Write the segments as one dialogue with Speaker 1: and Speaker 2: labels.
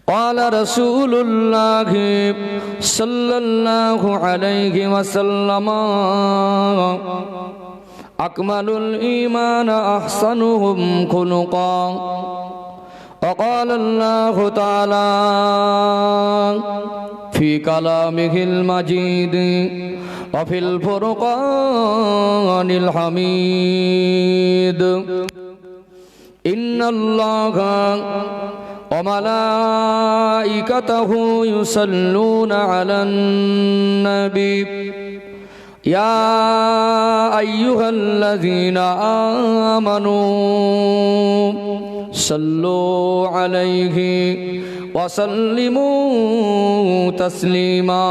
Speaker 1: قال رسول الله صلى الله عليه وسلم أكمل الإيمان أحسنهم خلقا وقال الله تعالى في كلامه المجيد وفي الفرقان الحميد إن الله وملائكته يصلون على النبي يا أيها الذين آمنوا صلوا عليه وسلموا تسليما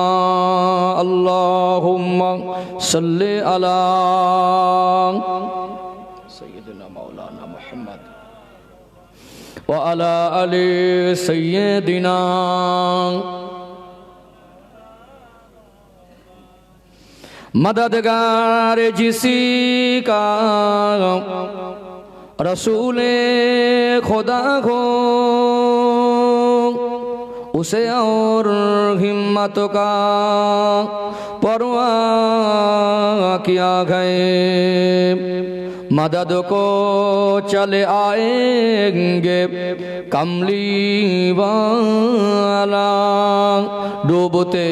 Speaker 1: اللهم صل على سيدنا مولانا محمد وعلى آل سيدنا मददगार जिसी का रसूले खुदा हो उसे और हिम्मत का परवाह किया गए मदद को चले आएंगे कमली वाला डूबते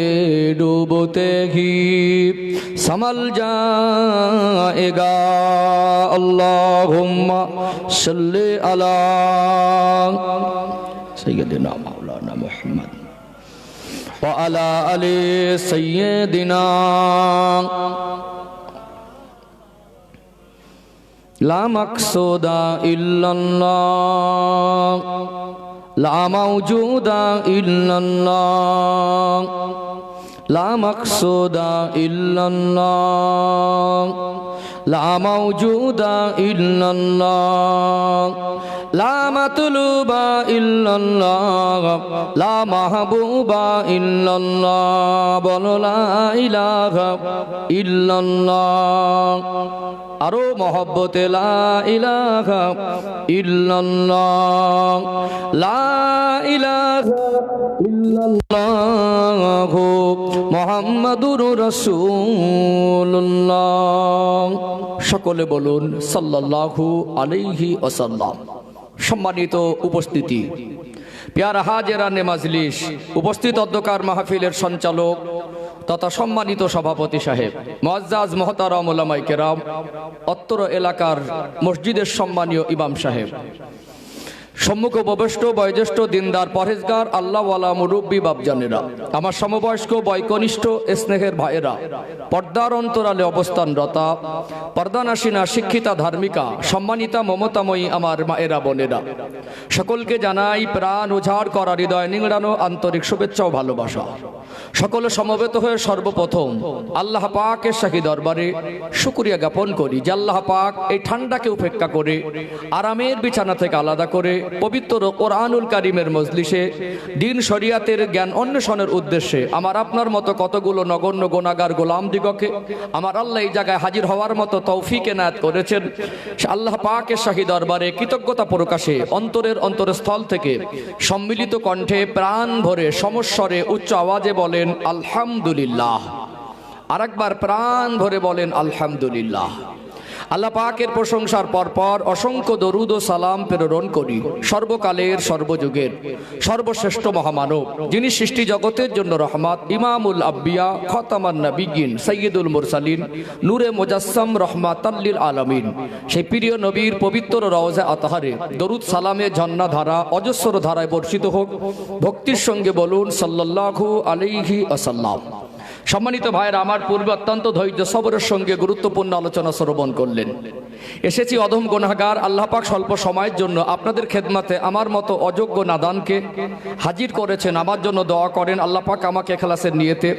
Speaker 1: डूबते ही संभल जाएगा अल्लाहुम्मा सल्ली अला सय्यदिना मौलाना मुहम्मद व अला आलि सय्यदिना ला मक़सूदा इल्लल्लाह ला मौजूदा इल्लल्लाह ला मक़सूदा इल्लल्लाह ला मौजूदा इल्लल्लाह ला मतलूबा इल्लल्लाह ला महबूबा इल्लल्लाह बोलो ला इलाहा इल्लल्लाह आरो मोहब्बत ला इलाहा इल्लल्लाह ला इलाहा इल्लल्लाह मुहम्मदुर রাসূলুল্লাহ সকলে বলুন সাল্লাল্লাহু আলাইহি ওয়াসাল্লাম। সম্মানিত উপস্থিতি, প্যারা হাজেরানে মাজলিস, উপস্থিত অধ্যকার মাহফিলের সঞ্চালক তথা সম্মানিত সভাপতি সাহেব, মুআজ্জাজ মুহতারাম উলামায়ে কেরাম, অত্র এলাকার মসজিদের সম্মানীয় ইমাম সাহেব, সম্মুখ উপবিষ্ট বয়োজ্যেষ্ঠ দিনদার পরহেজগার আল্লাহওয়ালা মুরব্বী বাপজানেরা, আমার সমবয়স্ক বয়কনিষ্ঠ স্নেহের ভাইয়েরা, পর্দার অন্তরালে অবস্থানরতা পর্দানাসীনা শিক্ষিতা ধার্মিকা সম্মানিতা মমতাময়ী আমার মায়েরা বোনেরা, সকলকে জানাই প্রাণ উজাড় করা হৃদয় নিংড়ানো আন্তরিক শুভেচ্ছা ও ভালোবাসা। সকলে সমবেত হয়ে সর্বপ্রথম আল্লাহ পাকের শাহী দরবারে শুকরিয়া জ্ঞাপন করি যে আল্লাহ পাক এই ঠান্ডাকে উপেক্ষা করে আরামের বিছানা থেকে আলাদা করে পবিত্র কোরআনুল কারীমের মজলিসে দিন শরিয়াতের জ্ঞান অন্বেষণের উদ্দেশ্যে আমার আপনার মতো কতগুলো নগণ্য গুনাহগার গোলাম দিগকে আমার আল্লাহ এই জায়গায় হাজির হওয়ার মতো তৌফিক এনায়েত করেছেন। আল্লাহ পাকের শাহী দরবারে কৃতজ্ঞতা প্রকাশে অন্তরের অন্তরস্থল থেকে সম্মিলিত কণ্ঠে প্রাণ ভরে সমস্বরে উচ্চ আওয়াজে বলেন আলহামদুলিল্লাহ। আরেকবার প্রাণ ভরে বলেন আলহামদুলিল্লাহ। আল্লাহ পাকের প্রশংসার পরপর অসংখ্য দরুদ ও সালাম প্রেরণ করি সর্বকালের সর্বযুগের সর্বশ্রেষ্ঠ মহামানব, যিনি সৃষ্টি জগতের জন্য রহমত, ইমামুল আম্বিয়া, খতামান নবিয়্যিন, সাইয়্যিদুল মুরসালিন, নূরে মুজাসসাম, রহমাতাল লিল আলামিন, সেই প্রিয় নবীর পবিত্র রওজা আতহারে দরুদ সালামে ঝর্ণা ধারা অজস্র ধারায় বর্ষিত হোক। ভক্তির সঙ্গে বলুন সাল্লাল্লাহু আলাইহি ওয়াসাল্লাম। সম্মানিত ভাইয়েরা, আমার পূর্বে অত্যন্ত ধৈর্য সবরের সঙ্গে গুরুত্বপূর্ণ আলোচনা শ্রবণ করলেন। এসেছি অধম গুনাহগার, আল্লাহ পাক স্বল্প সময়ের জন্য আপনাদের খেদমতে আমার মতো অযোগ্য নাদানকে হাজির করেছেন। আমার জন্য দোয়া করেন আল্লাহ পাক আমাকে ইখলাসের নিয়তে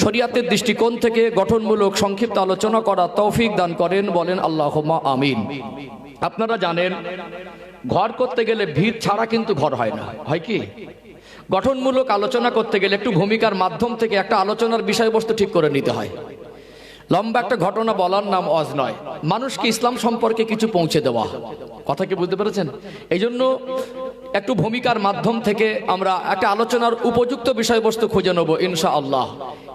Speaker 1: শরিয়াতের দৃষ্টিকোণ থেকে গঠনমূলক সংক্ষিপ্ত আলোচনা করার তৌফিক দান করেন, বলেন আল্লাহুম্মা আমিন। আপনারা জানেন, ঘর করতে গেলে ভিত ছাড়া কিন্তু ঘর হয় না, হয় কি? গঠনমূলক আলোচনা করতে গেলে একটু ভূমিকার মাধ্যম থেকে একটা আলোচনার বিষয়বস্তু ঠিক করে নিতে হয়। লম্বা একটা ঘটনা বলার নাম ওয়াজ নয়, মানুষকে ইসলাম সম্পর্কে কিছু পৌঁছে দেওয়া। কথা কি বুঝতে পেরেছেন? এই জন্য একটু ভূমিকার মাধ্যম থেকে আমরা একটা আলোচনার উপযুক্ত বিষয়বস্তু খুঁজে নেব ইনশাআল্লাহ।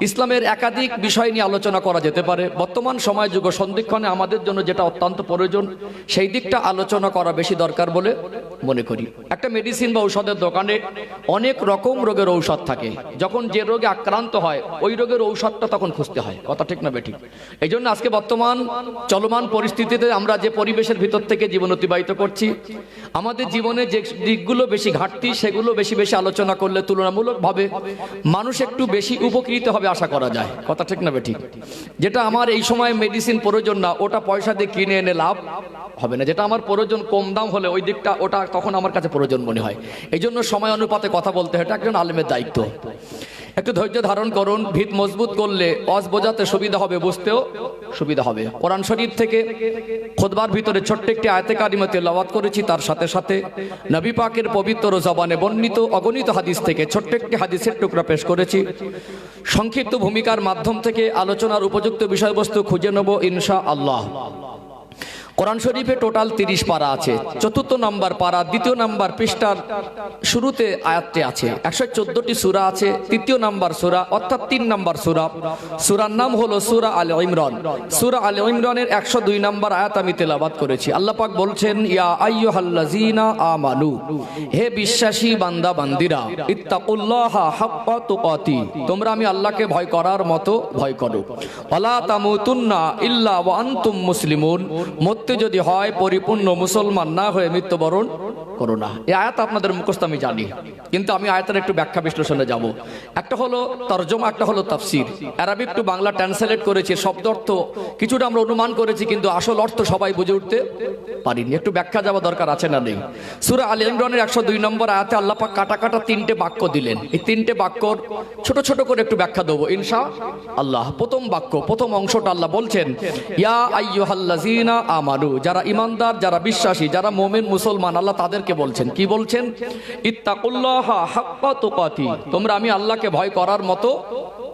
Speaker 1: ইসলামের একাধিক বিষয় নিয়ে আলোচনা করা যেতে পারে। বর্তমান সময় যুগ সন্ধিক্ষণে আমাদের জন্য যেটা অত্যন্ত প্রয়োজন সেই দিকটা আলোচনা করা বেশি দরকার বলে মনে করি। একটা মেডিসিন বা ঔষধের দোকানে অনেক রকম রোগের ঔষধ থাকে। যখন যে রোগে আক্রান্ত হয় ওই রোগের ঔষধটা তখন খুঁজতে হয়। কথা ঠিক না বেঠিক? এই জন্য আজকে বর্তমান চলমান পরিস্থিতিতে আমরা যে পরিবেশের ভিতর থেকে জীবন অতিবাহিত করছি, আমাদের জীবনে যে দিকগুলো বেশি ঘাটতি সেগুলো বেশি বেশি আলোচনা করলে তুলনামূলকভাবে মানুষ একটু বেশি উপকৃত হবে আশা করা যায়। কথা ঠিক না বেঠিক? যেটা আমার এই সময় মেডিসিন প্রয়োজন না, ওটা পয়সা দিয়ে কিনে এনে লাভ হবে না। যেটা আমার প্রয়োজন কম দাম হলে ওই দিকটা ওটা তখন আমার কাছে প্রয়োজন মনে হয়। এই জন্য সময় অনুপাতে কথা বলতে হয়, এটা একজন আলেমের দায়িত্ব। একটু ধৈর্য ধারণ করুন। ভিত মজবুত করলে ওয়াজ বোঝাতে সুবিধা হবে, বুঝতেও সুবিধা হবে। কোরআন শরীফ থেকে খুতবার ভিতরে ছোট্ট একটি আয়াতে কারিমা তেলাওয়াত করেছি, তার সাথে সাথে নবী পাকের পবিত্র জবানে বর্ণিত অগণিত হাদিস থেকে ছোট্ট একটি হাদিসের টুকরা পেশ করেছি। সংক্ষিপ্ত ভূমিকার মাধ্যম থেকে আলোচনার উপযুক্ত বিষয়বস্তু খুঁজে নেব ইনশাআল্লাহ। কোরআন শরীফে টোটাল 30 পারা আছে। 4 নম্বর পারা 2 নম্বর পৃষ্ঠার শুরুতে আয়াতটি আছে। 114টি সূরা আছে। 3 নম্বর সূরা অর্থাৎ 3 নম্বর সূরা। সূরার নাম হলো সূরা আলে ইমরান। সূরা আলে ইমরানের 102 নম্বর আয়াত আমি তেলাওয়াত করেছি। আল্লাহ পাক বলছেন, ইয়া আইয়ুহাল্লাযীনা আমানু, হে বিশ্বাসী বান্দা বান্দিরা, ইত্তাকুল্লাহা হাক্কা তুকাতি, তোমরা আমি আল্লাহকে ভয় করার মতো ভয় করো। ওয়ালা তামুতুন্না ইল্লা ওয়া আনতুম মুসলিমুন, যদি হয় পরিপূর্ণ মুসলমান না হয়ে মৃত্যুবরণ করো না। এই আয়াত আপনাদের মুখস্থ আমি জানি, কিন্তু আমি আয়াতের একটু ব্যাখ্যা বিশ্লেষণে যাব। একটা হলো তরজমা, একটা হলো তাফসীর। আরবিক টু বাংলা ট্রান্সলেট করেছি, শব্দ অর্থ কিছুটা আমরা অনুমান করেছি, কিন্তু আসল অর্থ সবাই বুঝে উঠতে পারিনি। একটু ব্যাখ্যা যাওয়া দরকার আছে না নেই? সূরা আলে ইমরানের 102 নম্বর আয়াতে আল্লাহ পাক কাটা কাটা 3টে বাক্য দিলেন। এই 3টে বাক্যর ছোট ছোট করে একটু ব্যাখ্যা দেবো ইনশাআল্লাহ। প্রথম বাক্য, প্রথম অংশটা আল্লাহ বলছেন, ইয়া আইয়ুহাল্লাযীনা আমানু, যারা ইমানদার, যারা বিশ্বাসী, যারা মুমিন মুসলমান, আল্লাহ তাদেরকে বলছেন। কি বলছেন? ইত্তাকুল্লাহা হাক্কা তুকাতি, তোমরা আমি আল্লাহকে ভয় করার মতো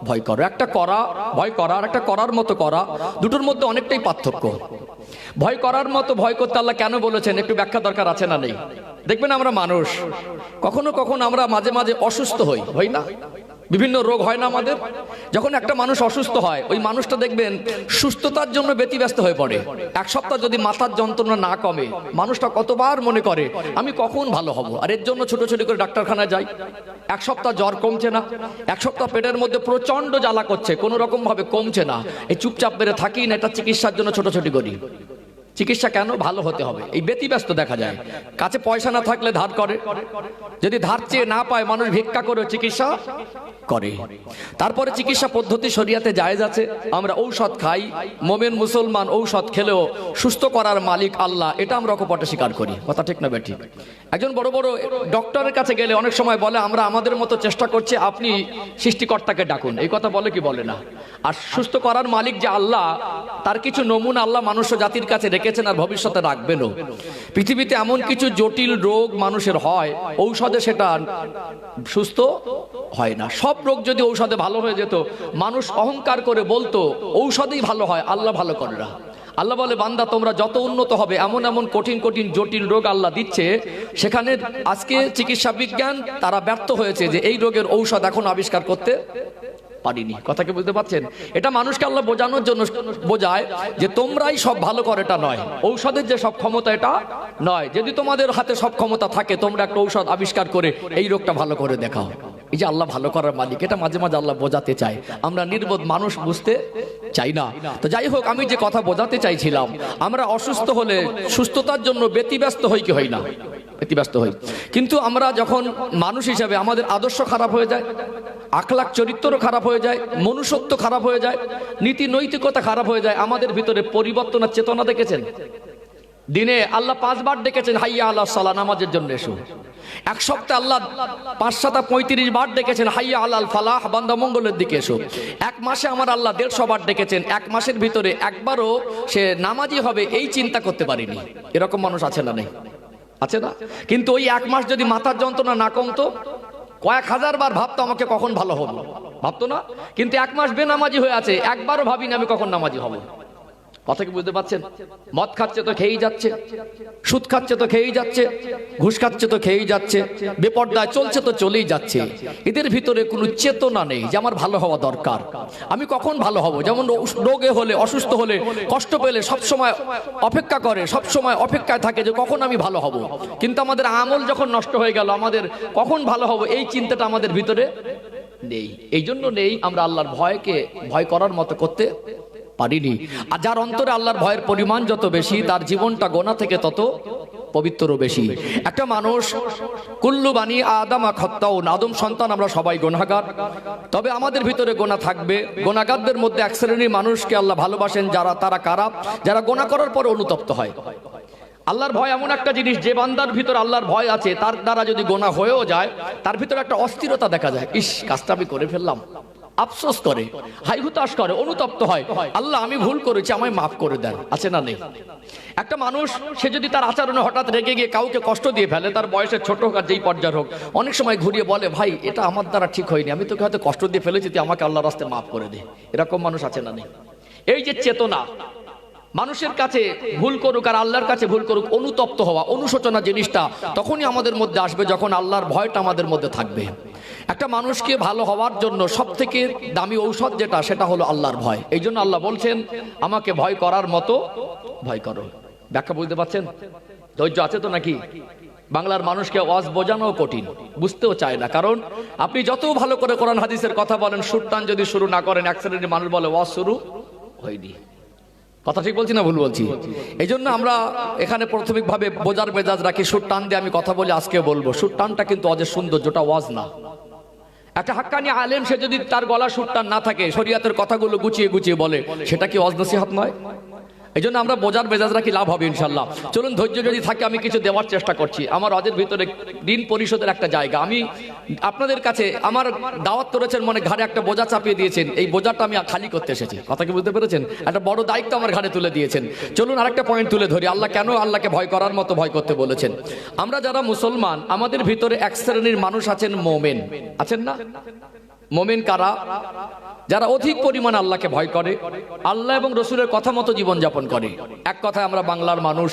Speaker 1: ভয় করো। একটা করা ভয় করা আর একটা করার মতো করা, দুটোর মধ্যে অনেকটাই পার্থক্য। ভয় করার মতো ভয় করতে আল্লাহ কেন বলেছেন একটু ব্যাখ্যা দরকার আছে না নেই? দেখবেন আমরা মানুষ কখনো কখনো আমরা মাঝে মাঝে অসুস্থ হই না? বিভিন্ন রোগ হয় না আমাদের? যখন একটা মানুষ অসুস্থ হয় ওই মানুষটা দেখবেন সুস্থতার জন্য ব্যতিব্যস্ত হয়ে পড়ে। এক সপ্তাহ যদি মাথার যন্ত্রণা না কমে, মানুষটা কতবার মনে করে আমি কখন ভালো হব, আর এর জন্য ছোট করে ডাক্তারখানায় যাই। এক সপ্তাহ জ্বর কমছে না, এক সপ্তাহ পেটের মধ্যে প্রচন্ড জ্বালা করছে, কোনো রকম ভাবে কমছে না, এই চুপচাপ বেড়ে থাকি না, এটা চিকিৎসার জন্য ছোটাছুটি করি। চিকিৎসা কেন? ভালো হতে হবে। এই ব্যতিব্যস্ত দেখা যায়। কাছে পয়সা না থাকলে ধার করে, যদি ধার চেয়ে না পায় মানুষ ভিক্ষা করে চিকিৎসা করে। তারপরে চিকিৎসা পদ্ধতি শরিয়াতে জায়েজ আছে। আমরা ঔষধ খাই, মোমেন মুসলমান ঔষধ খেলেও সুস্থ করার মালিক আল্লাহ, এটা আমরা অকপটে স্বীকার করি। কথা ঠিক না বেঠিক? একজন বড় বড় ডক্টরের কাছে গেলে অনেক সময় বলে আমরা আমাদের মতো চেষ্টা করছি, আপনি সৃষ্টিকর্তাকে ডাকুন। এই কথা বলে কি বলে না? আর সুস্থ করার মালিক যে আল্লাহ, তার কিছু নমুনা আল্লাহ মানুষ জাতির কাছে রেখেছেন আর ভবিষ্যতে রাখবেনও। পৃথিবীতে এমন কিছু জটিল রোগ মানুষের হয়, ঔষধে সেটা সুস্থ হয় না। সব রোগ যদি ঔষধে ভালো হয়ে যেত, মানুষ অহংকার করে বলতো ঔষধেই ভালো হয়, আল্লাহ ভালো করে না। আল্লাহ বলে, বান্দা তোমরা যত উন্নত হবে এমন এমন কঠিন কঠিন জটিল রোগ আল্লাহ দিচ্ছে, সেখানে আজকে চিকিৎসা বিজ্ঞান তারা ব্যর্থ হয়েছে যে এই রোগের ঔষধ এখন আবিষ্কার করতে পারিনি। কথা কি বুঝতে পারছেন? এটা মানুষকে আল্লাহ বোঝানোর জন্য বোঝায় যে তোমরাই সব ভালো করে, এটা নয়। ঔষধের যে সব ক্ষমতা এটা নয়। যদি তোমাদের হাতে সব ক্ষমতা থাকে, তোমরা একটা ঔষধ আবিষ্কার করে এই রোগটা ভালো করে দেখাও। এই যে আল্লাহ ভালো করার মালিক, এটা মাঝে মাঝে আল্লাহ বোঝাতে চায়, আমরা নির্বোধ মানুষ বুঝতে চাই না। তো যাই হোক, আমি যে কথা বোঝাতে চাইছিলাম, আমরা অসুস্থ হলে সুস্থতার জন্য ব্যতিব্যস্ত হই কি হই না? ব্যতিব্যস্ত হই। কিন্তু আমরা যখন মানুষ হিসাবে আমাদের আদর্শ খারাপ হয়ে যায়, আখলাক চরিত্রও খারাপ হয়ে যায়, মনুষ্যত্ব খারাপ হয়ে যায়, নীতি নৈতিকতা খারাপ হয়ে যায়, আমাদের ভিতরে পরিবর্তনের চেতনা দেখেছেন? দিনে আল্লাহ 5 বার ডেকেছেন হাইয়া আলাস সালাহ, নামাজের জন্য এসো। এক সপ্তাহে আল্লাহ 535 বার ডেকেছেন হাইয়া আলাল ফালাহ, বান্দা মঙ্গলের দিকে এসো। এক মাসে আমার আল্লাহ 150 বার ডেকেছেন, এক মাসের ভিতরে একবারও সে নামাজি হবে এই চিন্তা করতে পারিনি। এরকম মানুষ আছে না নেই? আছে না? কিন্তু ওই এক মাস যদি মাথার যন্ত্রণা না কমতো, কয়েক হাজার বার ভাবতো আমাকে কখন ভালো হবো। ভাবতো না? কিন্তু 1 মাস বেনামাজি হয়ে আছে, একবারও ভাবিনি আমি কখন নামাজি হব। কথা কি বুঝতে পারছেন? মদ খাচ্ছে তো খেয়েই যাচ্ছে, সুদ খাচ্ছে তো খেয়েই যাচ্ছে, ঘুষ খাচ্ছে তো খেয়েই যাচ্ছে, বেপর্দায় চলছে তো চলেই যাচ্ছে। এদের ভিতরে কোনো চেতনা নেই যে আমার ভালো হওয়া দরকার, আমি কখন ভালো হব। যেমন রোগে হলে, অসুস্থ হলে, কষ্ট পেলে সবসময় অপেক্ষা করে, সবসময় অপেক্ষায় থাকে যে কখন আমি ভালো হব। কিন্তু আমাদের আমল যখন নষ্ট হয়ে গেল, আমাদের কখন ভালো হব এই চিন্তাটা আমাদের ভিতরে নেই। এই জন্য নেই, আমরা আল্লাহর ভয়কে ভয় করার মতো করতে পারিনি। আর যার অন্তরে আল্লাহর ভয়ের পরিমাণ যত বেশি, তার জীবনটা গোনা থেকে তত পবিত্র বেশি। একটা মানুষ, কুল্লু বানি আদম খাত্তাউন, আদম সন্তান আমরা সবাই গুনাহগার, তবে আমাদের ভিতরে গোনা থাকবে। গুনাহগারদের মধ্যে এক শ্রেণীর মানুষকে আল্লাহ ভালোবাসেন, যারা তারা কারা, যারা গোনা করার পর অনুতপ্ত হয়। আল্লাহর ভয় এমন একটা জিনিস, যে বান্দার ভিতর আল্লাহর ভয় আছে, তার দ্বারা যদি গোনা হয়েও যায়, তার ভিতরে একটা অস্থিরতা দেখা যায়। ইস, কাজটা আমি করে ফেললাম, আফসোস করে, হাই হুতাশ করে, অনুতপ্ত হয়, আল্লাহ আমি ভুল করেছি, আমায় মাফ করে দেন। আছে না নেই? একটা মানুষ, সে যদি তার আচরণে হঠাৎ রেগে গিয়ে কাউকে কষ্ট দিয়ে ফেলে, তার বয়সের ছোট হোক আর যেই পর্যায়ের হোক, অনেক সময় ঘুরিয়ে বলে, ভাই এটা আমার দ্বারা ঠিক হয়নি, আমি তোকে হয়তো কষ্ট দিয়ে ফেলেছি, তুই আমাকে আল্লাহর রাস্তায় মাফ করে দে। এরকম মানুষ আছে না নেই? এই যে চেতনা, মানুষের কাছে ভুল করুক আর আল্লাহর কাছে ভুল করুক, অনুতপ্ত হওয়া, অনুশোচনা জিনিসটা তখনই আমাদের মধ্যে আসবে যখন আল্লাহর ভয়টা আমাদের মধ্যে থাকবে। একটা মানুষকে ভালো হওয়ার জন্য সব থেকে দামি ঔষধ যেটা, সেটা হলো আল্লাহর ভয়। এই জন্য আল্লাহ বলছেন, আমাকে ভয় করার মতো ভয় করো। ব্যাখ্যা বুঝতে পারছেন? ধৈর্য আছে তো নাকি? বাংলার মানুষকে ওয়াজ বোঝানো কঠিন, বুঝতেও চায় না। কারণ আপনি যত ভালো করে কোরআন হাদিসের কথা বলেন, সুরটান যদি শুরু না করেন, এক শ্রেণীর মানুষ বলে ওয়াজ শুরু হয়নি। কথা ঠিক বলছি না ভুল বলছি? এই জন্য আমরা এখানে প্রাথমিকভাবে বোঝার মেজাজ রাখি, সুর টান দিয়ে আমি কথা বলি, আজকে বলবো সুর টানটা কিন্তু ওয়াজের সৌন্দর্যটা, ওয়াজ না। একটা হাক্কানি আলেম, সে যদি তার গলা সুর টান না থাকে, শরীয়তের কথাগুলো গুছিয়ে গুছিয়ে বলে, সেটা কি ওয়াজ নসিহত নয়? এই জন্য আমরা বোঝার মেজাজ রাখি, লাভ হবে ইনশাল্লাহ। চলুন, ধৈর্য যদি থাকে আমি কিছু দেওয়ার চেষ্টা করছি। আমার ওয়াজের ভিতরে ঋণ পরিশোধের একটা জায়গা, আমি আপনাদের কাছে, আমার দাওয়াত করেছেন, মনে ঘাড়ে একটা বোঝা চাপিয়ে দিয়েছেন, এই বোঝাটা আমি খালি করতে এসেছি। কথা কি বুঝতে পেরেছেন? একটা বড় দায়িত্ব আমার ঘাড়ে তুলে দিয়েছেন। চলুন আরেকটা পয়েন্ট তুলে ধরি, আল্লাহ কেন আল্লাহকে ভয় করার মতো ভয় করতে বলেছেন। আমরা যারা মুসলমান, আমাদের ভিতরে এক শ্রেণীর মানুষ আছেন মোমেন, আছেন না? মোমেন কারা? যারা অধিক পরিমাণ আল্লাহকে ভয় করে, আল্লাহ এবং রসুলের কথা মতো জীবনযাপন করে। এক কথায় আমরা বাংলার মানুষ।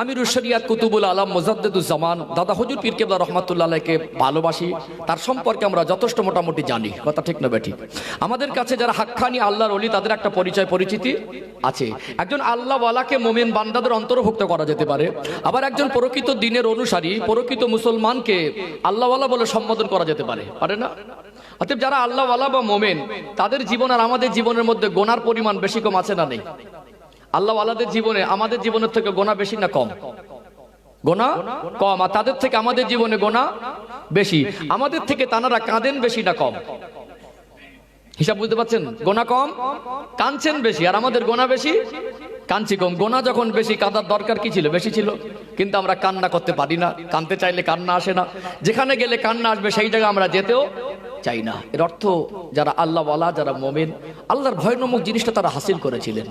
Speaker 1: আমিরুশ শরিয়াত কুতুবুল আলম মুজাদ্দেদুজ্জামান দাদা হুজুর পীর কেবলা রহমাতুল্লাহ আলাইহিকে ভালোবাসি, তার সম্পর্কে আমরা যথেষ্ট মোটামুটি জানি। কথা ঠিক না বেঠিক? আমাদের কাছে যারা হাক্কানি আল্লাহর ওলি, তাদের একটা পরিচয় পরিচিতি আছে। একজন আল্লাহওয়ালাকে মোমেন বান্দাদের অন্তর্ভুক্ত করা যেতে পারে, আবার একজন প্রকৃত দ্বীনের অনুসারী, প্রকৃত মুসলমানকে আল্লাহওয়ালা বলে সম্বোধন করা যেতে পারে, পারে না? অতএব যারা আল্লাহওয়ালা বা মোমেন, তাদের জীবন আর আমাদের জীবনের মধ্যে গোনার পরিমাণ বেশি কম আছে না নেই? আল্লাহওয়ালাদের জীবনে আমাদের জীবনের থেকে গোনা বেশি না কম? গোনা কম। আর তাদের থেকে আমাদের জীবনে গোনা বেশি। আমাদের থেকে তানারা কাঁদেন বেশি না কম? হিসাব বুঝতে পারছেন? গোনা কম, কাঁদছেন বেশি, আর আমাদের গোনা বেশি, কাঁদছি কম। গোনা যখন বেশি, কাঁদার দরকার কি ছিল? বেশি ছিল। কিন্তু আমরা কান্না করতে পারি না, কাঁদতে চাইলে কান্না আসে না, যেখানে গেলে কান্না আসবে সেই জায়গায় আমরা যেতেও চাই না। এর অর্থ যারা আল্লাহওয়ালা, যারা মোমেন, আল্লাহর ভয় নামক জিনিসটা তারা হাসিল করেছিলেন।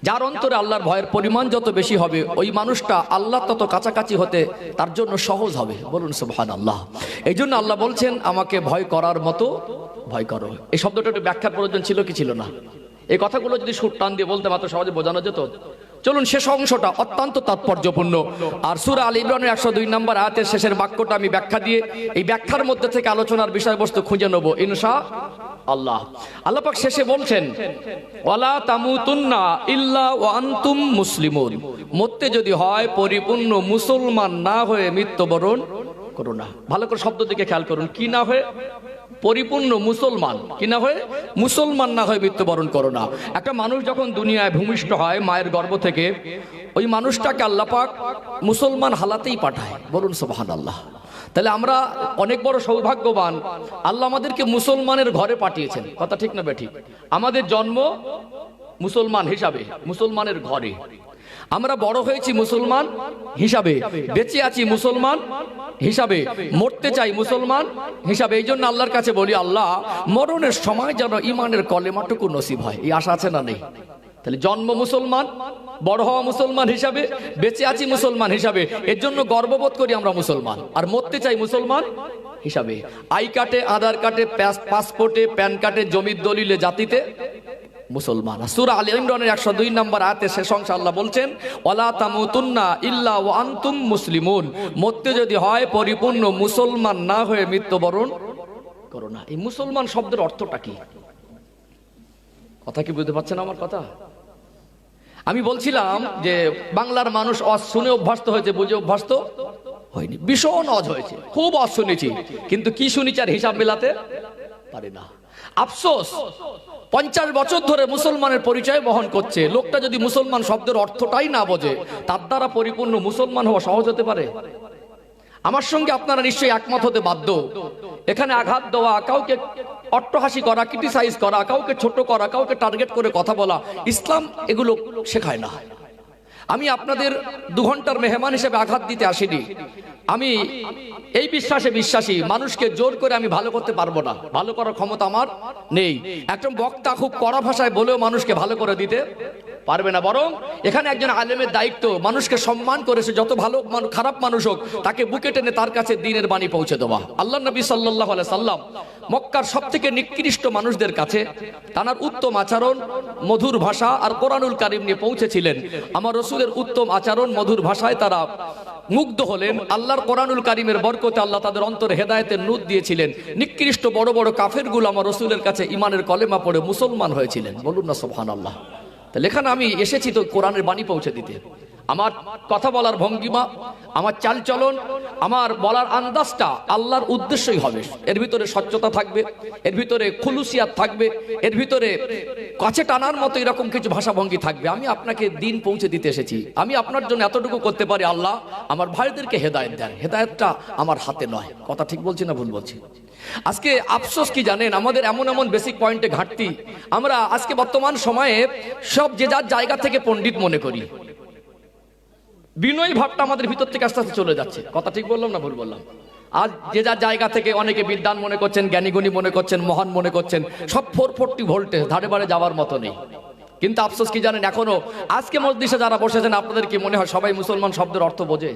Speaker 1: যার অন্তরে আল্লাহর ভয়ের পরিমাণ যত বেশি হবে, ওই মানুষটা আল্লাহ তত কাছাকাছি হতে তার জন্য সহজ হবে। বলুন সুবহানাল্লাহ। এই জন্য আল্লাহ বলছেন, আমাকে ভয় করার মতো ভয় করো। এই শব্দটা একটু ব্যাখ্যার প্রয়োজন ছিল কি ছিল না? এই কথাগুলো যদি সুর টান দিয়ে বলতে মাত্র সহজে বোঝানো যেত। চলুন, শেষ অংশটা অত্যন্ত তাৎপর্যপূর্ণ। আর সূরা আল ইমরানের 102 নম্বর আয়াতের শেষের বাক্যটা আমি ব্যাখ্যা দিয়ে, এই ব্যাখ্যার মধ্যে থেকে আলোচনার বিষয়বস্তু খুঁজে নেব ইনশাআল্লাহ। আল্লাহ পাক শেষে বলছেন, ওয়ালা তামুতুন্না ইল্লা ওয়া আনতুম মুসলিমুন। মরতে যদি হয় পরিপূর্ণ মুসলমান না হয়ে মৃত্যুবরণ করো না। ভালো করে শব্দ দিকে খেয়াল করুন, কি না হয়ে? পরিপূর্ণ মুসলমান। কি না হয়ে? মুসলমান না হয়ে মৃত্যুবরণ করো না। একটা মানুষ যখন দুনিয়ায় ভূমিষ্ঠ হয় মায়ের গর্ভ থেকে, ওই মানুষটাকে আল্লাহ পাক মুসলমান হালাতেই পাঠায়। বলুন সুবহানাল্লাহ। তাহলে আমরা অনেক বড় সৌভাগ্যবান, আল্লাহ আমাদেরকে মুসলমানের ঘরে পাঠিয়েছেন। কথা ঠিক না বেঠিক? আমাদের জন্ম মুসলমান হিসাবে, মুসলমানের ঘরে। আমরা বড় হয়েছি মুসলমান হিসাবে, বেঁচে আছি মুসলমান হিসাবে, মরতে চাই মুসলমান হিসাবে। এই জন্য আল্লাহর কাছে বলি, আল্লাহ মরণের সময় যেন ইমানের কলেমাটুকু নসিব হয়। এই আশা আছে না নেই? তাহলে জন্ম মুসলমান, বড় হওয়া মুসলমান হিসাবে, বেঁচে আছি মুসলমান হিসাবে, এর জন্য গর্ববোধ করি আমরা মুসলমান, আর মরতে চাই মুসলমান হিসাবে। আই কার্ডে, আধার কার্ডে, পাসপোর্টে, প্যান কার্ডে, জমির দলিলে, জাতিতে মুসলমান। সূরা আলে ইমরানের 102 নম্বর আয়াতে শেষ অংশে আল্লাহ বলছেন, ওয়ালা তামুতুন্না ইল্লা ওয়া আনতুম মুসলিমুন, মরতে যদি হয় পরিপূর্ণ মুসলমান না হয়ে মৃত্যুবরণ করো না। এই মুসলমান শব্দের অর্থটা কি? কথা কি বুঝতে পারছেন আমার কথা? আমি বলছিলাম যে বাংলার মানুষ অজ শুনে অভ্যস্ত হয়েছে, বুঝে অভ্যস্ত হয়নি। ভীষণ অজ হয়েছে, খুব অজ শুনেছি, কিন্তু কি শুনেছি আর হিসাব মেলাতে পারে না। আফসোস, 50 বছর ধরে মুসলমানের পরিচয় বহন করছে লোকটা যদি মুসলমান শব্দের অর্থটাই না বোঝে, তার দ্বারা পরিপূর্ণ মুসলমান হওয়া সহজ হতে পারে? আমার সঙ্গে আপনারা নিশ্চয়ই একমত হতে বাধ্য। এখানে আঘাত দেওয়া, কাউকে অট্টহাসি করা, ক্রিটিসাইজ করা, কাউকে ছোট করা, কাউকে টার্গেট করে কথা বলা, ইসলাম এগুলো শেখায় না। আমি আপনাদের 2 ঘন্টার মেহমান হিসেবে আঘাত দিতে আসিনি। আমি এই বিশ্বাসে বিশ্বাসী, মানুষকে জোর করে আমি ভালো করতে পারবো না, ভালো করার ক্ষমতা আমার নেই। একজন বক্তা খুব কড়া ভাষায় বলেও মানুষকে ভালো করে দিতে পারবে না। বরং এখানে একজন আলেমের দায়িত্ব মানুষকে সম্মান করেছে, যত ভালো খারাপ মানুষ হোক তাকে বুকে টেনে তার কাছে দ্বীনের বাণী পৌঁছে দেওয়া। আল্লাহ নবী সাল্লাল্লাহু আলাইহি সাল্লাম মক্কার সবথেকে নিকৃষ্ট মানুষদের কাছে তার উত্তম আচরণ, মধুর ভাষা আর কোরআনুল কারীম নিয়ে পৌঁছেছিলেন। আমার রাসূলের উত্তম আচরণ, মধুর ভাষায় তারা মুগ্ধ হলেন। আল্লাহর কোরআনুল কারীমের বরকতে আল্লাহ তাদের অন্তরে হেদায়েতের নূর দিয়েছিলেন। নিকৃষ্ট বড় বড় কাফেরগুলো আমার রাসূলের কাছে ঈমানের কলেমা পড়ে মুসলমান হয়েছিলেন। বলুন না সুবহানাল্লাহ। তাহলে এখানে আমি এসেছি তো কোরআনের বাণী পৌঁছে দিতে। আমার কথা বলার ভঙ্গিমা, আমার চালচলন, আমার বলার আন্দাজটা আল্লাহর উদ্দেশ্যই হবে। এর ভিতরে স্বচ্ছতা থাকবে, এর ভিতরে খুলুসিয়াত থাকবে, এর ভিতরে কাছে টানার মতো এরকম কিছু ভাষাভঙ্গি থাকবে। আমি আপনাকে দিন পৌঁছে দিতে এসেছি। আমি আপনার জন্য এতটুকু করতে পারি, আল্লাহ আমার ভাইদেরকে হেদায়েত দেন। হেদায়েতটা আমার হাতে নয়। কথা ঠিক বলছি না ভুল বলছি? আজকে আফসোস কি জানেন, আমাদের এমন এমন বেসিক পয়েন্টে ঘাটতি। আমরা আজকে বর্তমান সময়ে সব যে যার জায়গা থেকে পণ্ডিত মনে করি। বিনয় ভাবটা আমাদের ভিতর থেকে আস্তে আস্তে চলে যাচ্ছে। কথা ঠিক বললাম না ভুল বললাম? আজ যে যার জায়গা থেকে অনেকে বিদ্বান মনে করছেন, জ্ঞানীগুণী মনে করছেন, মহান মনে করছেন। সব 440 ভোল্টেজ, ধারে বারে যাওয়ার মতো নেই। কিন্তু আফসোস কি জানেন, এখনো আজকে মজলিসে যারা বসেছেন আপনাদের কি মনে হয় সবাই মুসলমান শব্দের অর্থ বোঝে?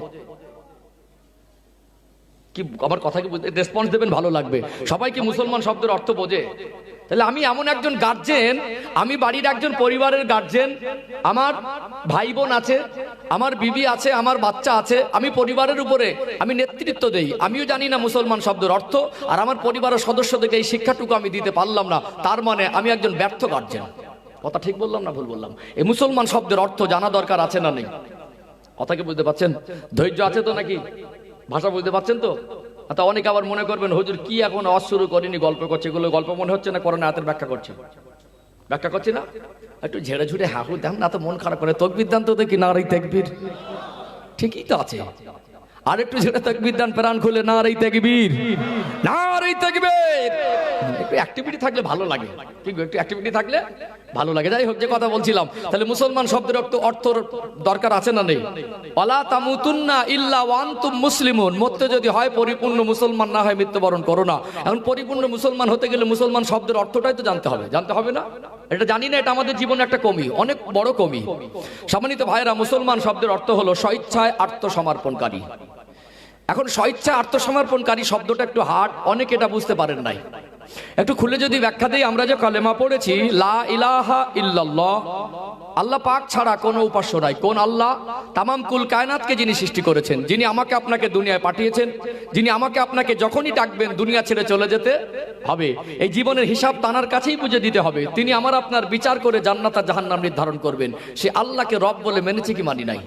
Speaker 1: কি আমার কথা কি রেসপন্স দেবেন, ভালো লাগবে। সবাই কি মুসলমান শব্দের অর্থ বোঝে? তাহলে আমি এমন একজন গার্জেন, আমি বাড়ির একজন পরিবারের গার্জেন, আমার ভাই বোন আছে, আমার বিবি আছে, আমার বাচ্চা আছে, আমি পরিবারের উপরে আমি নেতৃত্ব দেই। আমিও জানি না মুসলমান শব্দের অর্থ, আর আমার পরিবারের সদস্যদেরকে এই শিক্ষাটুকু আমি দিতে পারলাম না, তার মানে আমি একজন ব্যর্থ গার্জেন। কথা ঠিক বললাম না ভুল বললাম? এই মুসলমান শব্দের অর্থ জানা দরকার আছে না নেই? কথা কি বুঝতে পারছেন? ধৈর্য আছে তো নাকি? ভাষা বুঝতে পারছেন তো? অনেকে আবার মনে করবেন হুজুর কি এখন অজ শুরু করিনি, গল্প করছে। এগুলো গল্প মনে হচ্ছে না, করোনা হাতের ব্যাখ্যা করছে? ব্যাখ্যা করছি না? একটু ঝেড়ে ঝুড়ে হাহু দেন না, তো মন খারাপ করে। তকবীর দান তো দেখি, নারাই তাকবীর। ঠিকই তো আছে, আর একটু ঝেড়ে তাকবীর দান, প্রাণ খুলে নারাই তাকবীর, নারাই তাকবীর। একটু অ্যাক্টিভিটি থাকলে ভালো লাগে, ঠিক? একটু অ্যাক্টিভিটি থাকলে ভালো লাগে। যাই হোক, যে কথা বলছিলাম, তাহলে মুসলমান শব্দের অর্থ দরকার আছে না নেই? ওয়ালা তামুতুন্না ইল্লা ওয়া আনতুম মুসলিমুন, মরতে যদি হয় পরিপূর্ণ মুসলমান না হয় মৃত্যুবরণ করো না। এখন পরিপূর্ণ মুসলমান হতে গেলে মুসলমান শব্দের অর্থটাই তো জানতে হবে, জানতে হবে না? এটা জানি না, এটা আমাদের জীবনে একটা কমি, অনেক বড় কমি। সম্মানিত ভাইরা, মুসলমান শব্দের অর্থ হলো স্বেচ্ছায় আত্মসমর্পণকারী। এখন স্বেচ্ছায় আত্মসমর্পণকারী শব্দটা একটু হার্ড, অনেকে এটা বুঝতে পারেন নাই। একটু খুলে যদি ব্যাখ্যা দিই, আমরা যে কালেমা পড়েছি লা ইলাহা ইল্লাল্লাহ, আল্লাহ পাক ছাড়া কোনো উপাস্য নাই। কোন আল্লাহ? তামাম কুল কায়নাতকে যিনি সৃষ্টি করেছেন, যিনি আমাকে আপনাকে দুনিয়ায় পাঠিয়েছেন, যিনি আমাকে আপনাকে যখনই ডাকবেন দুনিয়া ছেড়ে চলে যেতে হবে। এই জীবনের হিসাব তানার কাছেই বুঝে দিতে হবে। তিনি আমার আপনার বিচার করে জান্নাত আর জাহান্নাম নির্ধারণ করবেন। সে আল্লাহকে রব বলে মেনেছি কি মানি নাই?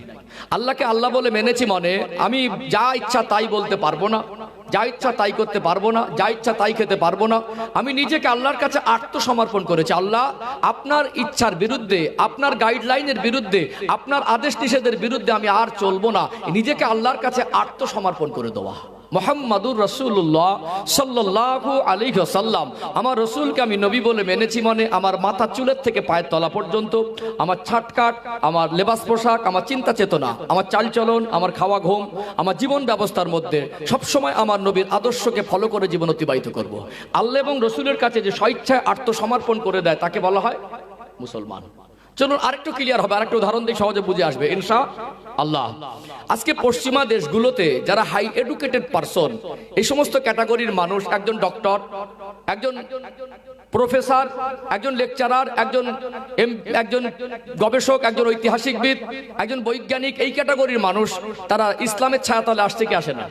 Speaker 1: আল্লাহকে আল্লাহ বলে মেনেছি মানে আমি যা ইচ্ছা তাই বলতে পারবো না, যা ইচ্ছা তাই করতে পারবো না, যা ইচ্ছা তাই খেতে পারবো না। আমি নিজেকে আল্লাহর কাছে আত্মসমর্পণ করেছি। আল্লাহ, আপনার ইচ্ছার বিরুদ্ধে, আপনার গাইডলাইনের বিরুদ্ধে, আপনার আদেশ নিষেধের বিরুদ্ধে আমি আর চলবো না। নিজেকে আল্লাহর কাছে আত্মসমর্পণ করে দেওয়া। মুহাম্মাদুর রাসূলুল্লাহ সাল্লাল্লাহু আলাইহি ওয়াসাল্লাম, আমার রসুলকে আমি নবী বলে মেনেছি মানে আমার মাথার চুলের থেকে পায়ের তলা পর্যন্ত, আমার ছাটকাট, আমার লেবাস পোশাক, আমার চিন্তা চেতনা, আমার চালচলন, আমার খাওয়া ঘুম, আমার জীবন ব্যবস্থার মধ্যে সবসময় আমার নবীর আদর্শকে ফলো করে জীবন অতিবাহিত করব। আল্লাহ এবং রসুলের কাছে যে স্বেচ্ছায় আত্মসমর্পণ করে দেয় তাকে বলা হয় মুসলমান। চলুন আরেকটু ক্লিয়ার হবে, আরেকটু উদাহরণ দিয়ে সহজে বুঝে আসবে ইনশাআল্লাহ। আজকে পশ্চিমা দেশগুলোতে যারা হাই এডুকেটেড পারসন, এই সমস্ত ক্যাটাগরির মানুষ, একজন ডক্টর, একজন প্রফেসর, একজন লেকচারার, একজন গবেষক, একজন ঐতিহাসিকবিদ, একজন বৈজ্ঞানিক, এই ক্যাটাগরির মানুষ তারা ইসলামের ছায়াতলে আসছে কি আসে না?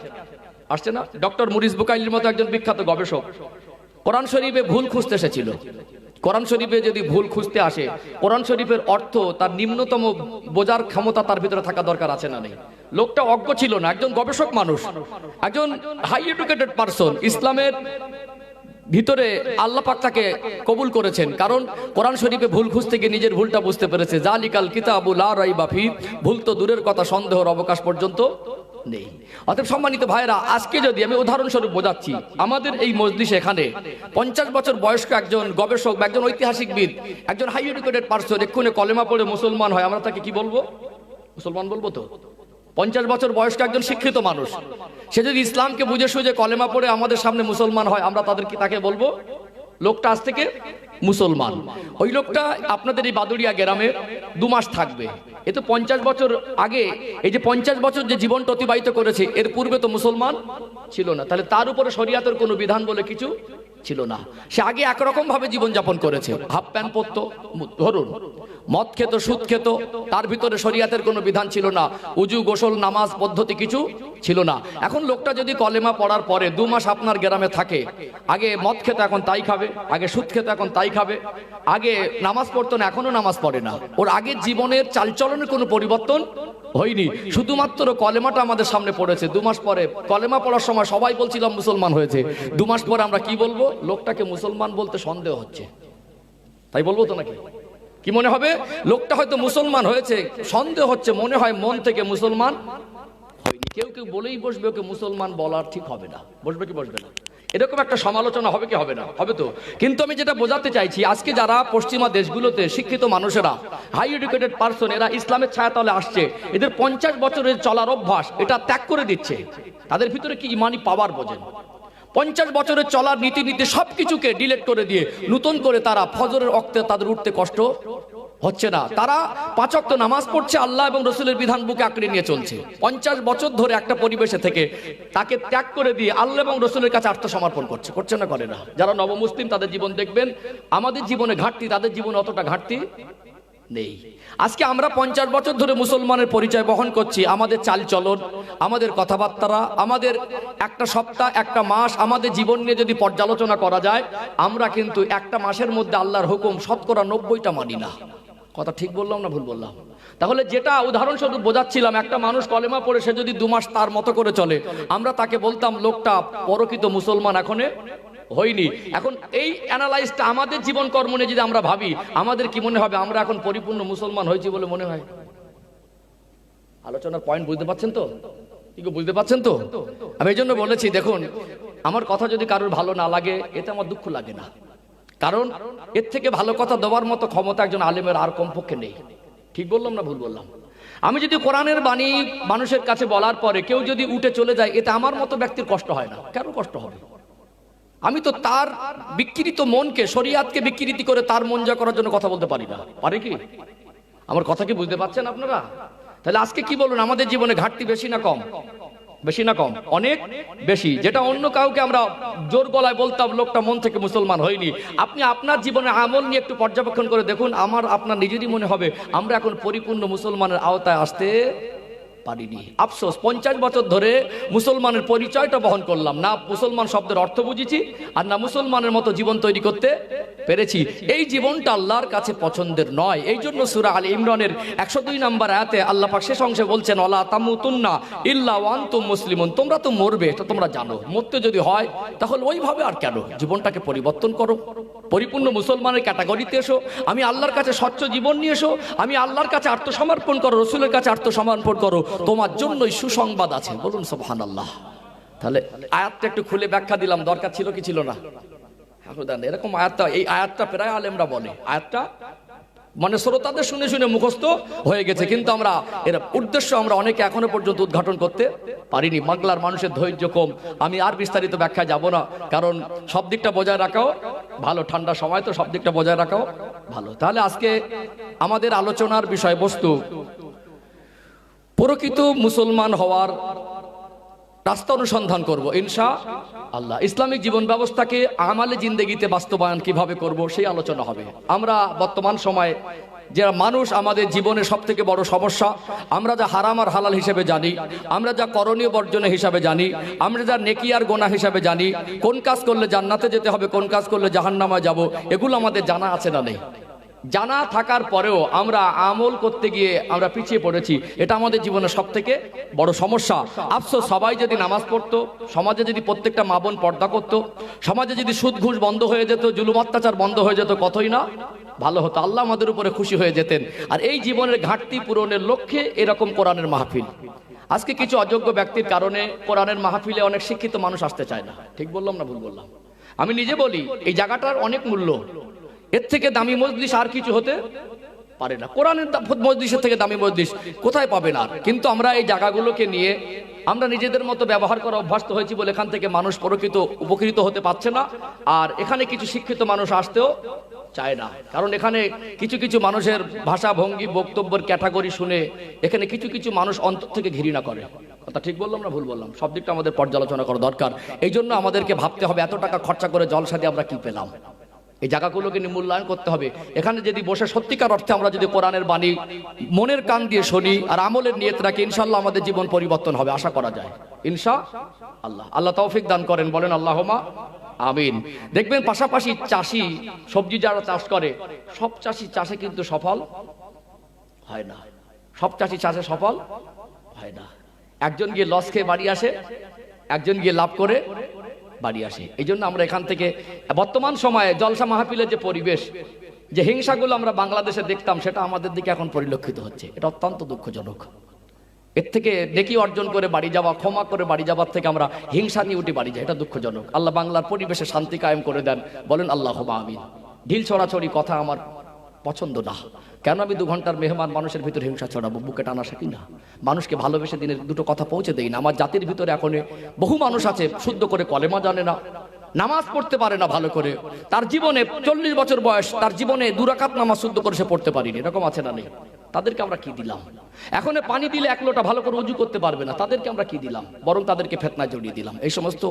Speaker 1: আসছে না? ডক্টর মুরিস বুকাইলির মতো একজন বিখ্যাত গবেষক কোরআন শরীফে ভুল খুঁজতে এসেছিল। কোরআন শরীফে যদি ভুল খুঁজতে আসে, কোরআন শরীফের অর্থ তার নিম্নতম বোঝার ক্ষমতা তার ভিতরে থাকা দরকার আছে না নেই? লোকটা অজ্ঞ ছিল না, একজন গবেষক মানুষ, একজন হাই এডুকেটেড পারসন। ইসলামের ভিতরে আল্লাহ পাক তাকে কবুল করেছেন, কারণ কোরআন শরীফে ভুল খুঁজতে গিয়ে নিজের ভুলটা বুঝতে পেরেছে। জালিকাল কিতাবু লা রাইবা ফি, ভুল তো দূরের কথা, সন্দেহের অবকাশ পর্যন্ত নেই। অতএব সম্মানিত ভাইরা, আজকে যদি আমি উদাহরণস্বরূপ বোঝাচ্ছি, আমাদের এই মজলিসে এখানে 50 বছর বয়স্ক একজন গবেষক বা একজন ঐতিহাসিকবিদ, একজন হাই এডুকেটেড পারসন এক্ষুনি কলেমা পড়ে মুসলমান হয়, আমরা তাকে কি বলবো? মুসলমান বলবো তো? 50 বছর বয়স্ক একজন শিক্ষিত মানুষ, সে যদি ইসলামকে বুঝে সুঝে কলেমা পড়ে আমাদের সামনে মুসলমান হয়, আমরা তাকে বলবো লোকটা আজ থেকে মুসলমান। ওই লোকটা আপনাদের এই বাদুড়িয়া গ্রামে 2 মাস থাকবে। এ তো 50 বছর আগে, এই যে 50 বছর যে জীবনটা অতিবাহিত করেছে, এর পূর্বে তো মুসলমান ছিল না। তাহলে তার উপরে শরিয়াতের কোনো বিধান বলে কিছু ছিল না। সে আগে একরকম ভাবে জীবনযাপন করেছে, হাফ প্যান্ট পরতো, ধরুন মদ খেত, সুদ খেত, তার ভিতরে শরিয়াতের কোনো বিধান ছিল না, উজু গোসল নামাজ পদ্ধতি কিছু ছিল না। এখন লোকটা যদি কলেমা পড়ার পরে 2 মাস আপনার গ্রামে থাকে, আগে মদ খেত এখন তাই খাবে, আগে সুদ খেত এখন তাই খাবে, আগে নামাজ পড়তো না এখনো নামাজ পড়ে না, ওর আগের জীবনের চালচলনের কোনো পরিবর্তন হয়নি, শুধুমাত্র কলেমাটা আমাদের সামনে পড়েছে। 2 মাস পরে কলেমা পড়ার সময় সবাই বলছিলাম মুসলমান হয়েছে, 2 মাস পরে আমরা কি বলবো? লোকটাকে মুসলমান বলতে সন্দেহ হচ্ছে, তাই বলবো তো নাকি? কি মনে হবে? লোকটা হয়তো মুসলমান হয়েছে, সন্দেহ হচ্ছে, মনে হয় মন থেকে মুসলমান হয়নি। কেউ কেউ বলেই বসবে ওকে মুসলমান বলার ঠিক হবে না, বসবে কি বসবে না, এরকম একটা সমালোচনা হবে কি হবে না? হবে তো। কিন্তু আমি যেটা বোঝাতে চাইছি, আজকে যারা পশ্চিমা দেশগুলোতে শিক্ষিত মানুষেরা, হাই এডুকেটেড পারসন, এরা ইসলামের ছায়াতলে আসছে, এদের 50 বছরের চলার অভ্যাস এটা ত্যাগ করে দিচ্ছে। তাদের ভিতরে কি ইমানি পাওয়ার বোঝেন? 50 বছরের চলার নীতি সবকিছুকে ডিলিট করে দিয়ে নতুন করে তারা ফজরের ওয়াক্তে তাদের উঠতে কষ্ট হচ্ছে না, তারা 5 ওয়াক্ত নামাজ পড়ছে, আল্লাহ এবং রসুলের বিধান বুকে আঁকড়ে নিয়ে চলছে। 50 বছর ধরে একটা পরিবেশে থেকে তাকে ত্যাগ করে দিয়ে আল্লাহ এবং রসুলের কাছে আত্মসমর্পণ করছে না করে না? যারা নবমুসলিম তাদের জীবন দেখবেন, আমাদের জীবনে ঘাটতি, তাদের জীবনে অতটা ঘাটতি নেই। আজকে আমরা 50 বছর ধরে মুসলমানের পরিচয় বহন করছি, আমাদের চালচলন, আমাদের কথাবার্তা, আমাদের একটা সপ্তাহ, একটা মাস, আমাদের জীবন নিয়ে যদি পর্যালোচনা করা যায়, আমরা কিন্তু একটা মাসের মধ্যে আল্লাহর হুকুম 90টা মানি না। কথা ঠিক বললাম না ভুল বললাম? তাহলে যেটা উদাহরণস্বরূপ বোঝাচ্ছিলাম, একটা মানুষ কলেমা পড়ে সে যদি 2 মাস তার মতো করে চলে, আমরা তাকে বলতাম লোকটা প্রকৃত মুসলমান এখনো হয়নি। এখন এই অ্যানালাইজটা আমাদের জীবন কর্ম নিয়ে যদি আমরা ভাবি, আমাদের কি মনে হবে? আমরা এখন পরিপূর্ণ মুসলমান হয়েছি বলে মনে হয়? আলোচনার পয়েন্ট বুঝতে পারছেন তো? কি বুঝতে পারছেন তো? আমি এই জন্য বলেছি, দেখুন আমার কথা যদি কারোর ভালো না লাগে, এতে আমার দুঃখ লাগে না, কারণ এর থেকে ভালো কথা দেওয়ার মতো ক্ষমতা একজন আলেমের আর কমপক্ষে নেই। ঠিক বললাম না ভুল বললাম? আমি যদি কোরআনের বাণী মানুষের কাছে বলার পরে কেউ যদি উঠে চলে যায়, এতে আমার মতো ব্যক্তির কষ্ট হয় না। কেন কষ্ট হবে? আমি তো তার বিকৃত মনকে, শরিয়াতকে বিকৃতি করে তার মন জয় করার জন্য কথা বলতে পারি না, পারে কি? আমার কথা কি বুঝতে পারছেন আপনারা? তাহলে আজকে কি বলুন, আমাদের জীবনে ঘাটতি বেশি না কম? বেশি না কম? অনেক বেশি। যেটা অন্য কাউকে আমরা জোর গলায় বলতাম লোকটা মন থেকে মুসলমান হয়নি, আপনি আপনার জীবনে আমল নিয়ে একটু পর্যবেক্ষণ করে দেখুন, আপনার নিজেরই মনে হবে আমরা এখন পরিপূর্ণ মুসলমানের আওতায় আসতে পারিনি। আফসোস, 50 বছর ধরে মুসলমানের পরিচয়টা বহন করলাম না, মুসলমান শব্দের অর্থ বুঝেছি, আর না মুসলমানের মতো জীবন তৈরি করতে পেরেছি। এই জীবনটা আল্লাহর কাছে পছন্দের নয়। এই জন্য সূরা আলে ইমরানের 102 নম্বর আয়াতে আল্লাহ পাক শেষ অংশে বলছেন, ওয়ালা তামুতুন্না ইল্লা ওয়া আনতুম মুসলিমুন, তোমরা তো মরবে, এটা তোমরা জানো, মরতে যদি হয় তাহলে ওইভাবে আর কেন, জীবনটাকে পরিবর্তন করো, পরিপূর্ণ মুসলমানের ক্যাটাগরিতে এসো, আমি আল্লাহর কাছে স্বচ্ছ জীবন নিয়ে এসো, আমি আল্লাহর কাছে আত্মসমর্পণ করো, রসুলের কাছে আত্মসমর্পণ করো, তোমার জন্যই সুসংবাদ আছে। বলুন সুবহানাল্লাহ। তাহলে আয়াতটা একটু খুলে ব্যাখ্যা দিলাম, দরকার ছিল কি ছিল না? এরকম আয়াতটা, এই আয়াতটা প্রায় আলেমরা বলে, আয়াতটা মানে শ্রোতাদের শুনে শুনে মুখস্থ হয়ে গেছে, কিন্তু আমরা এর উদ্দেশ্য আমরা অনেকে এখনো পর্যন্ত উদ্ঘাটন করতে পারিনি। বাংলার মানুষের ধৈর্য কম, আমি আর বিস্তারিত ব্যাখ্যায় যাব না, কারণ সব দিকটা বজায় রাখাও ভালো, ঠান্ডা সময় তো সব দিকটা বজায় রাখাও ভালো। তাহলে আজকে আমাদের আলোচনার বিষয়বস্তু প্রকৃত মুসলমান হওয়ার রাস্তা অনুসন্ধান করব ইনশাআল্লাহ। ইসলামিক জীবন ব্যবস্থাকে আমালে জিন্দেগিতে বাস্তবায়ন কিভাবে করব সেই আলোচনা হবে। আমরা বর্তমান সময়ে যে মানুষ, আমাদের জীবনের সব থেকে বড় সমস্যা, আমরা যা হারাম আর হালাল হিসেবে জানি, আমরা যা করণীয় বর্জনীয় হিসাবে জানি, আমরা যা নেকি আর গোনা হিসাবে জানি, কোন কাজ করলে জান্নাতে যেতে হবে, কোন কাজ করলে জাহান্নামে যাব, এগুলো আমাদের জানা আছে না নেই? জানা থাকার পরেও আমরা আমল করতে গিয়ে আমরা পিছিয়ে পড়েছি। এটা আমাদের জীবনের সব থেকে বড় সমস্যা। আফসোস, সবাই যদি নামাজ পড়তো, সমাজে যদি প্রত্যেকটা মা বোন পর্দা করতো, সমাজে যদি সুদ ঘুষ বন্ধ হয়ে যেত, জুলুম অত্যাচার বন্ধ হয়ে যেত, কতই না ভালো হতো। আল্লাহ আমাদের উপরে খুশি হয়ে যেতেন। আর এই জীবনের ঘাটতি পূরণের লক্ষ্যে এরকম কোরআনের মাহফিল। আজকে কিছু অযোগ্য ব্যক্তির কারণে কোরআনের মাহফিলে অনেক শিক্ষিত মানুষ আসতে চায় না। ঠিক বললাম না ভুল বললাম? আমি নিজে বলি, এই জায়গাটার অনেক মূল্য, এর থেকে দামি মজলিস আর কিছু হতে পারে না। কোরআনের মজলিসের থেকে দামি মজলিস কোথায় পাবেন আর? কিন্তু আমরা এই জায়গাগুলোকে নিয়ে আমরা নিজেদের মতো ব্যবহার করা অভ্যস্ত হয়েছি বলে এখান থেকে মানুষ প্রকৃত উপকৃত হতে পারছে না। আর এখানে কিছু শিক্ষিত মানুষ আসতেও চায় না, কারণ এখানে কিছু কিছু মানুষের ভাষা ভঙ্গি বক্তব্যের ক্যাটাগরি শুনে এখানে কিছু কিছু মানুষ অন্তর থেকে ঘৃণা করে। কথা ঠিক বললাম না ভুল বললাম? সব দিকটা আমাদের পর্যালোচনা করা দরকার। এই জন্য আমাদেরকে ভাবতে হবে, এত টাকা খরচা করে জলসা দিয়ে আমরা কি পেলাম? এই জায়গাগুলোকে মূল্যায়ন করতে হবে। এখানে যদি বসে সত্যিকার অর্থে আমরা যদি কোরআনের বাণী মনের কান দিয়ে শুনি আর আমলের নিয়ত রাখি, ইনশাআল্লাহ আমাদের জীবন পরিবর্তন হবে, আশা করা যায় ইনশাআল্লাহ। আল্লাহ তৌফিক দান করেন, বলেন আল্লাহুম্মা আমিন। দেখবেন পাশাপাশি চাষি, সবজি যারা চাষ করে, সব চাষি চাষে কিন্তু সফল হয় না। সব চাষি চাষে সফল হয় না। একজন গিয়ে লস খেয়ে বাড়ি আসে, একজন গিয়ে লাভ করে বাড়ি আসে। এই জন্য আমরা এখান থেকে বর্তমান সময়ে জলসা মাহফিলের যে পরিবেশ, যে হিংসাগুলো আমরা বাংলাদেশে দেখতাম, সেটা আমাদের দিকে এখন পরিলক্ষিত হচ্ছে। এটা অত্যন্ত দুঃখজনক। এর থেকে নেকি অর্জন করে বাড়ি যাওয়া, ক্ষমা করে বাড়ি যাওয়ার থেকে আমরা হিংসা নিয়ে উঠে বাড়ি যাই, এটা দুঃখজনক। আল্লাহ বাংলার পরিবেশে শান্তি কায়েম করে দেন, বলেন আল্লাহুম্মা আমিন। ঢিল ছড়াছড়ি কথা আমার পছন্দ না। কেন আমি 2 ঘন্টার মেহমান মানুষের ভিতরে হিংসা ছড়াবো? বুকে টানা শিখি না? মানুষকে ভালোবেসে দিনের দুটো কথা পৌঁছে দেই না? আমার জাতির ভিতরে এখন বহু মানুষ আছে শুদ্ধ করে কলেমা জানে না, নামাজ পড়তে পারে না ভালো করে। তার জীবনে 40 বছর বয়স, তার জীবনে 2 রাকাত নামাজ শুদ্ধ করে সে পড়তে পারিনি, এরকম আছে না নেই? তাদেরকে আমরা কি দিলাম? এখন পানি দিলে 1 লোটা ভালো করে উজু করতে পারবে না, তাদেরকে আমরা কি দিলাম? বরং তাদেরকে ফিতনায় জড়িয়ে দিলাম। এই সমস্ত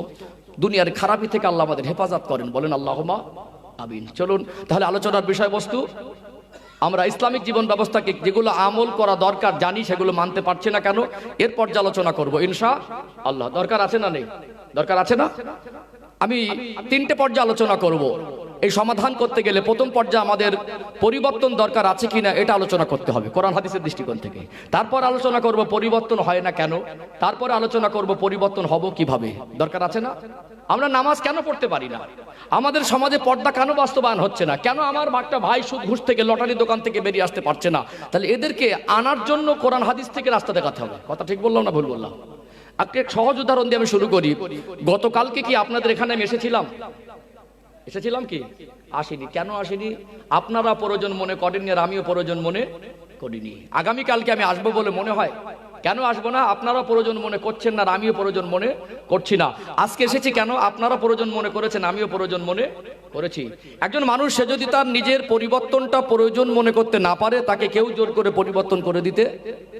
Speaker 1: দুনিয়ার খারাপি থেকে আল্লাহ আমাদের হেফাজত করেন, বলেন আল্লাহুম্মা আমিন। চলুন তাহলে আলোচনার বিষয়বস্তু, আমরা ইসলামিক জীবন ব্যবস্থাকে যেগুলো আমল করা দরকার জানি, সেগুলো মানতে পারছি না কেন, এর পর্যালোচনা করবো ইনশাআল্লাহ। দরকার আছে না নেই? দরকার আছে না? আমি 3টে পর্যায়ে আলোচনা করব। এই সমাধান করতে গেলে প্রথম পর্যায়ে আমাদের পরিবর্তন দরকার আছে কিনা এটা আলোচনা করতে হবে কোরআন হাদিসের দৃষ্টিকোণ থেকে। তারপর আলোচনা করব পরিবর্তন হয় না কেন, তারপরে আলোচনা করব পরিবর্তন হব কিভাবে। দরকার আছে না? আমরা নামাজ কেন পড়তে পারি না? আমাদের সমাজে পর্দা কেন বাস্তবায়ন হচ্ছে না? কেন আমার একটা ভাই সুদ ঘুষ থেকে, লটারি দোকান থেকে বেরিয়ে আসতে পারছে না? তাহলে এদেরকে আনার জন্য কোরআন হাদিস থেকে রাস্তা দেখাতে হবে। কথা ঠিক বললাম না ভুল বললাম? আপনি এক সহজ উদাহরণ দিয়ে আমি শুরু করি। গতকালকে কি আপনাদের এখানে আমি এসেছিলাম কি? আসিনি। কেন আসিনি? আপনারা প্রয়োজন মনে করেননি আর আমিও প্রয়োজন মনে করিনি। আগামীকালকে আমি আসবো বলে মনে হয়। কেন আসবো না? আপনারা প্রয়োজন মনে করছেন না আর আমিও প্রয়োজন মনে করছি না। আজকে এসেছি কেন? আপনারা প্রয়োজন মনে করেছেন, আমিও প্রয়োজন মনে করেছি। একজন মানুষ সে যদি তার নিজের পরিবর্তনটা প্রয়োজন মনে করতে না পারে, তাকে কেউ জোর করে পরিবর্তন করে দিতে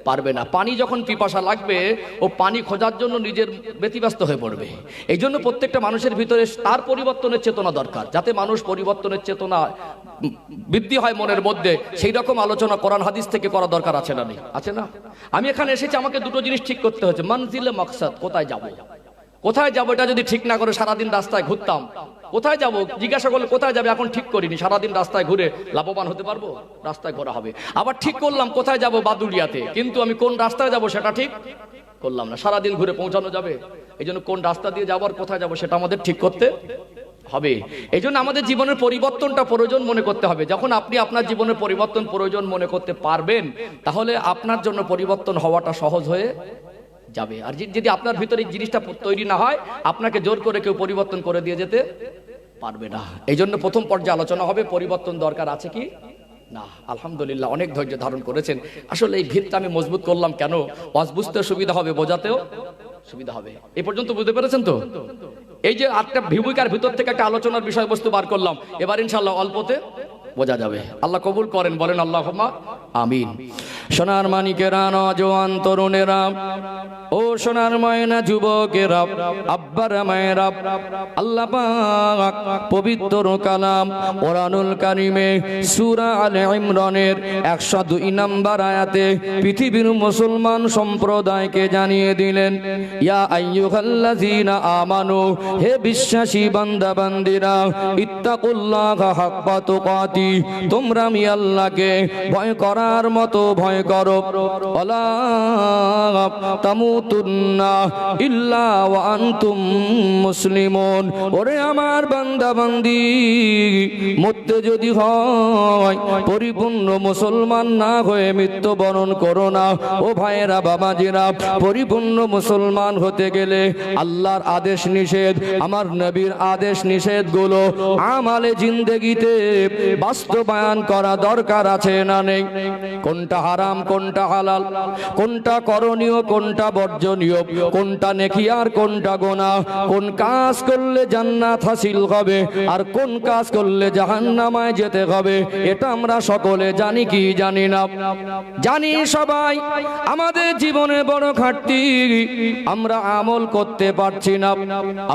Speaker 1: পারবে না। পানি যখন পিপাসা লাগবে, ও পানি খোঁজার জন্য নিজের ব্যতিব্যস্ত হয়ে পড়বে। এই জন্য প্রত্যেকটা মানুষের ভিতরে তার পরিবর্তনের চেতনা দরকার, যাতে মানুষ পরিবর্তনের চেতনা বৃদ্ধি হয় মনের মধ্যে। সেই রকম আলোচনা কোরআন হাদিস থেকে করা দরকার আছে না নেই? আছে না? আমি এখানে এসেছি, আমাকে 2টো জিনিস ঠিক করতে হচ্ছে। মানজিলে মাকসাদ, কোথায় যাব? কোথায় যাবো এটা যদি ঠিক না করে সারাদিন রাস্তায় ঘুরতাম, কোথায় যাব জিজ্ঞাসা করলে কোথায় যাবে এখন ঠিক করিনি, সারাদিন রাস্তায় ঘুরে লাভবান হতে পারবো? রাস্তায় ঘোরা হবে। আবার ঠিক করলাম কোথায় যাব, বাদুড়িয়াতে, কিন্তু আমি কোন রাস্তায় যাব সেটা ঠিক করলাম না। সারাদিন ঘুরে পৌঁছানো যাবে? এই জন্য কোন রাস্তা দিয়ে যাবো আর কোথায় যাবো সেটা আমাদের ঠিক করতে হবে। এই জন্য আমাদের জীবনের পরিবর্তনটা প্রয়োজন মনে করতে হবে। যখন আপনি আপনার জীবনের পরিবর্তন প্রয়োজন মনে করতে পারবেন, তাহলে আপনার জন্য পরিবর্তন হওয়াটা সহজ হয়ে যাবে। আর যদি আপনার ভিতরে এই জিনিসটা তৈরি না হয়, আপনাকে জোর করে কেউ পরিবর্তন করে দিয়ে যেতে পারবে না। এই জন্য প্রথম পর্যায়ে আলোচনা হবে পরিবর্তন দরকার আছে কি না। আলহামদুলিল্লাহ অনেক ধৈর্য ধারণ করেছেন। আসলে এই ভিতটা আমি মজবুত করলাম কেন? বুঝতে সুবিধা হবে, বোঝাতেও সুবিধা হবে। এই পর্যন্ত বুঝতে পেরেছেন তো? এই যে আটটা ভূমিকার ভিতর থেকে একটা আলোচনার বিষয়বস্তু বার করলাম, এবার ইনশাআল্লাহ অল্পতে বোঝা যাবে। আল্লাহ কবুল করেন, বলেন আল্লাহুম্মা আমিন। সোনার মানিকেরা, নওজোয়ান তরুণেরা, ও সোনার ময়না যুবকেরা, আব্বারা মায়েরা, আল্লাহ পাক পবিত্র কালাম কোরআনুল কারীমে সূরা আলে ইমরানের 102 নম্বর আয়াতে পৃথিবীর মুসলমান সম্প্রদায়কে জানিয়ে দিলেন, ইয়া আইয়ুহাল্লাযীনা আমানু, হে বিশ্বাসী বান্দা বান্দিরা, ইত্তাকুল্লাহা হাক্কা তুকাতি, তোমরা আমি আল্লাহকে ভয় করার মতো ভয় করো। ওয়ালা তামুতুন্না ইল্লা ওয়া আনতুম মুসলিমুন, ওরে আমার বান্দা বান্দি, মরতে যদি হয় পরিপূর্ণ মুসলমান না হয়ে মৃত্যুবরণ করো না। ও ভাইয়েরা, বাবাজিরা, পরিপূর্ণ মুসলমান হতে গেলে আল্লাহর আদেশ নিষেধ, আমার নবীর আদেশ নিষেধ গুলো আমালে জিন্দেগিতে বাস্তবায়ন করা দরকার আছে না নেই? কোনটা হারাম, কোনটা হালাল, কোনটা করণীয়, কোনটা বর্জনীয়, কোনটা নেকি আর কোনটা গুনাহ, কোন কাজ করলে জান্নাত হাসিল হবে আর কোন কাজ করলে জাহান্নামায় যেতে হবে, এটা আমরা সকলে জানি কি জানি না? জানি সবাই। আমাদের জীবনে বড় ঘাটতি, আমরা আমল করতে পারছি না।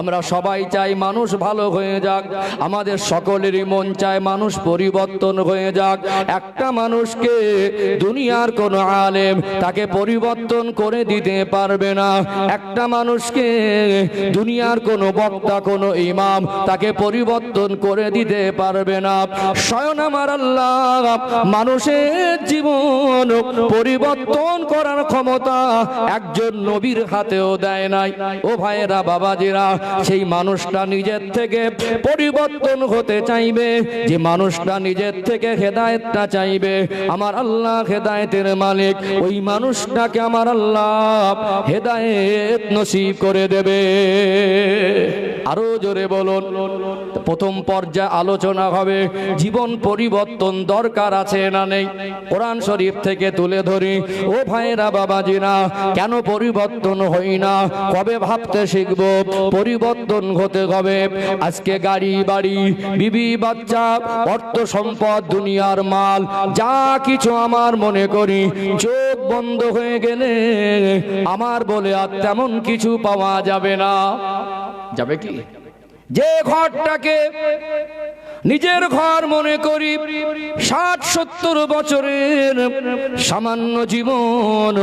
Speaker 1: আমরা সবাই চাই মানুষ ভালো হয়ে যাক, আমাদের সকলেরই মন চায় মানুষ পরিবর্তন হয়ে যাক। একটা মানুষকে দুনিয়ার কোন আলেম তাকে পরিবর্তন করে দিতে পারবে না। একটা মানুষকে দুনিয়ার কোন বক্তা, কোন ইমাম তাকে পরিবর্তন করে দিতে পারবে না। স্বয়ং আমার আল্লাহ মানুষের জীবন পরিবর্তন করার ক্ষমতা একজন নবীর হাতেও দেয় নাই। ও ভাইয়েরা, বাবাজিরা, সেই মানুষটা নিজের থেকে পরিবর্তন হতে চাইবে, যে মানুষটা নিজের থেকে হেদায়েতটা চাইবে, আমার আল্লাহ হেদায়েতের মালিক, ওই মানুষটাকে আমার আল্লাহ হেদায়েত নসিব করে দেবে। আরো জোরে বলুন। প্রথম পর্যায়ে আলোচনা হবে জীবন পরিবর্তন দরকার আছে না নেই। কোরআন শরীফ থেকে তুলে ধরি। ও ভাইরা, বাবাজিরা, কেন পরিবর্তন হই না? কবে ভাবতে শিখব পরিবর্তন হতে হবে? আজকে গাড়ি বাড়ি, বিবি বাচ্চা, অর্থ সম্পদ, দুনিয়ার মাল, যা কিছু আমার মনে করি চোখ বন্ধ হয়ে গেলে আমার বলে আর তেমন কিছু পাওয়া যাবে না। যাবে কি? যে ঘরটাকে নিজের ঘর মনে করি, 60-70 বছরের সামান্য জীবন,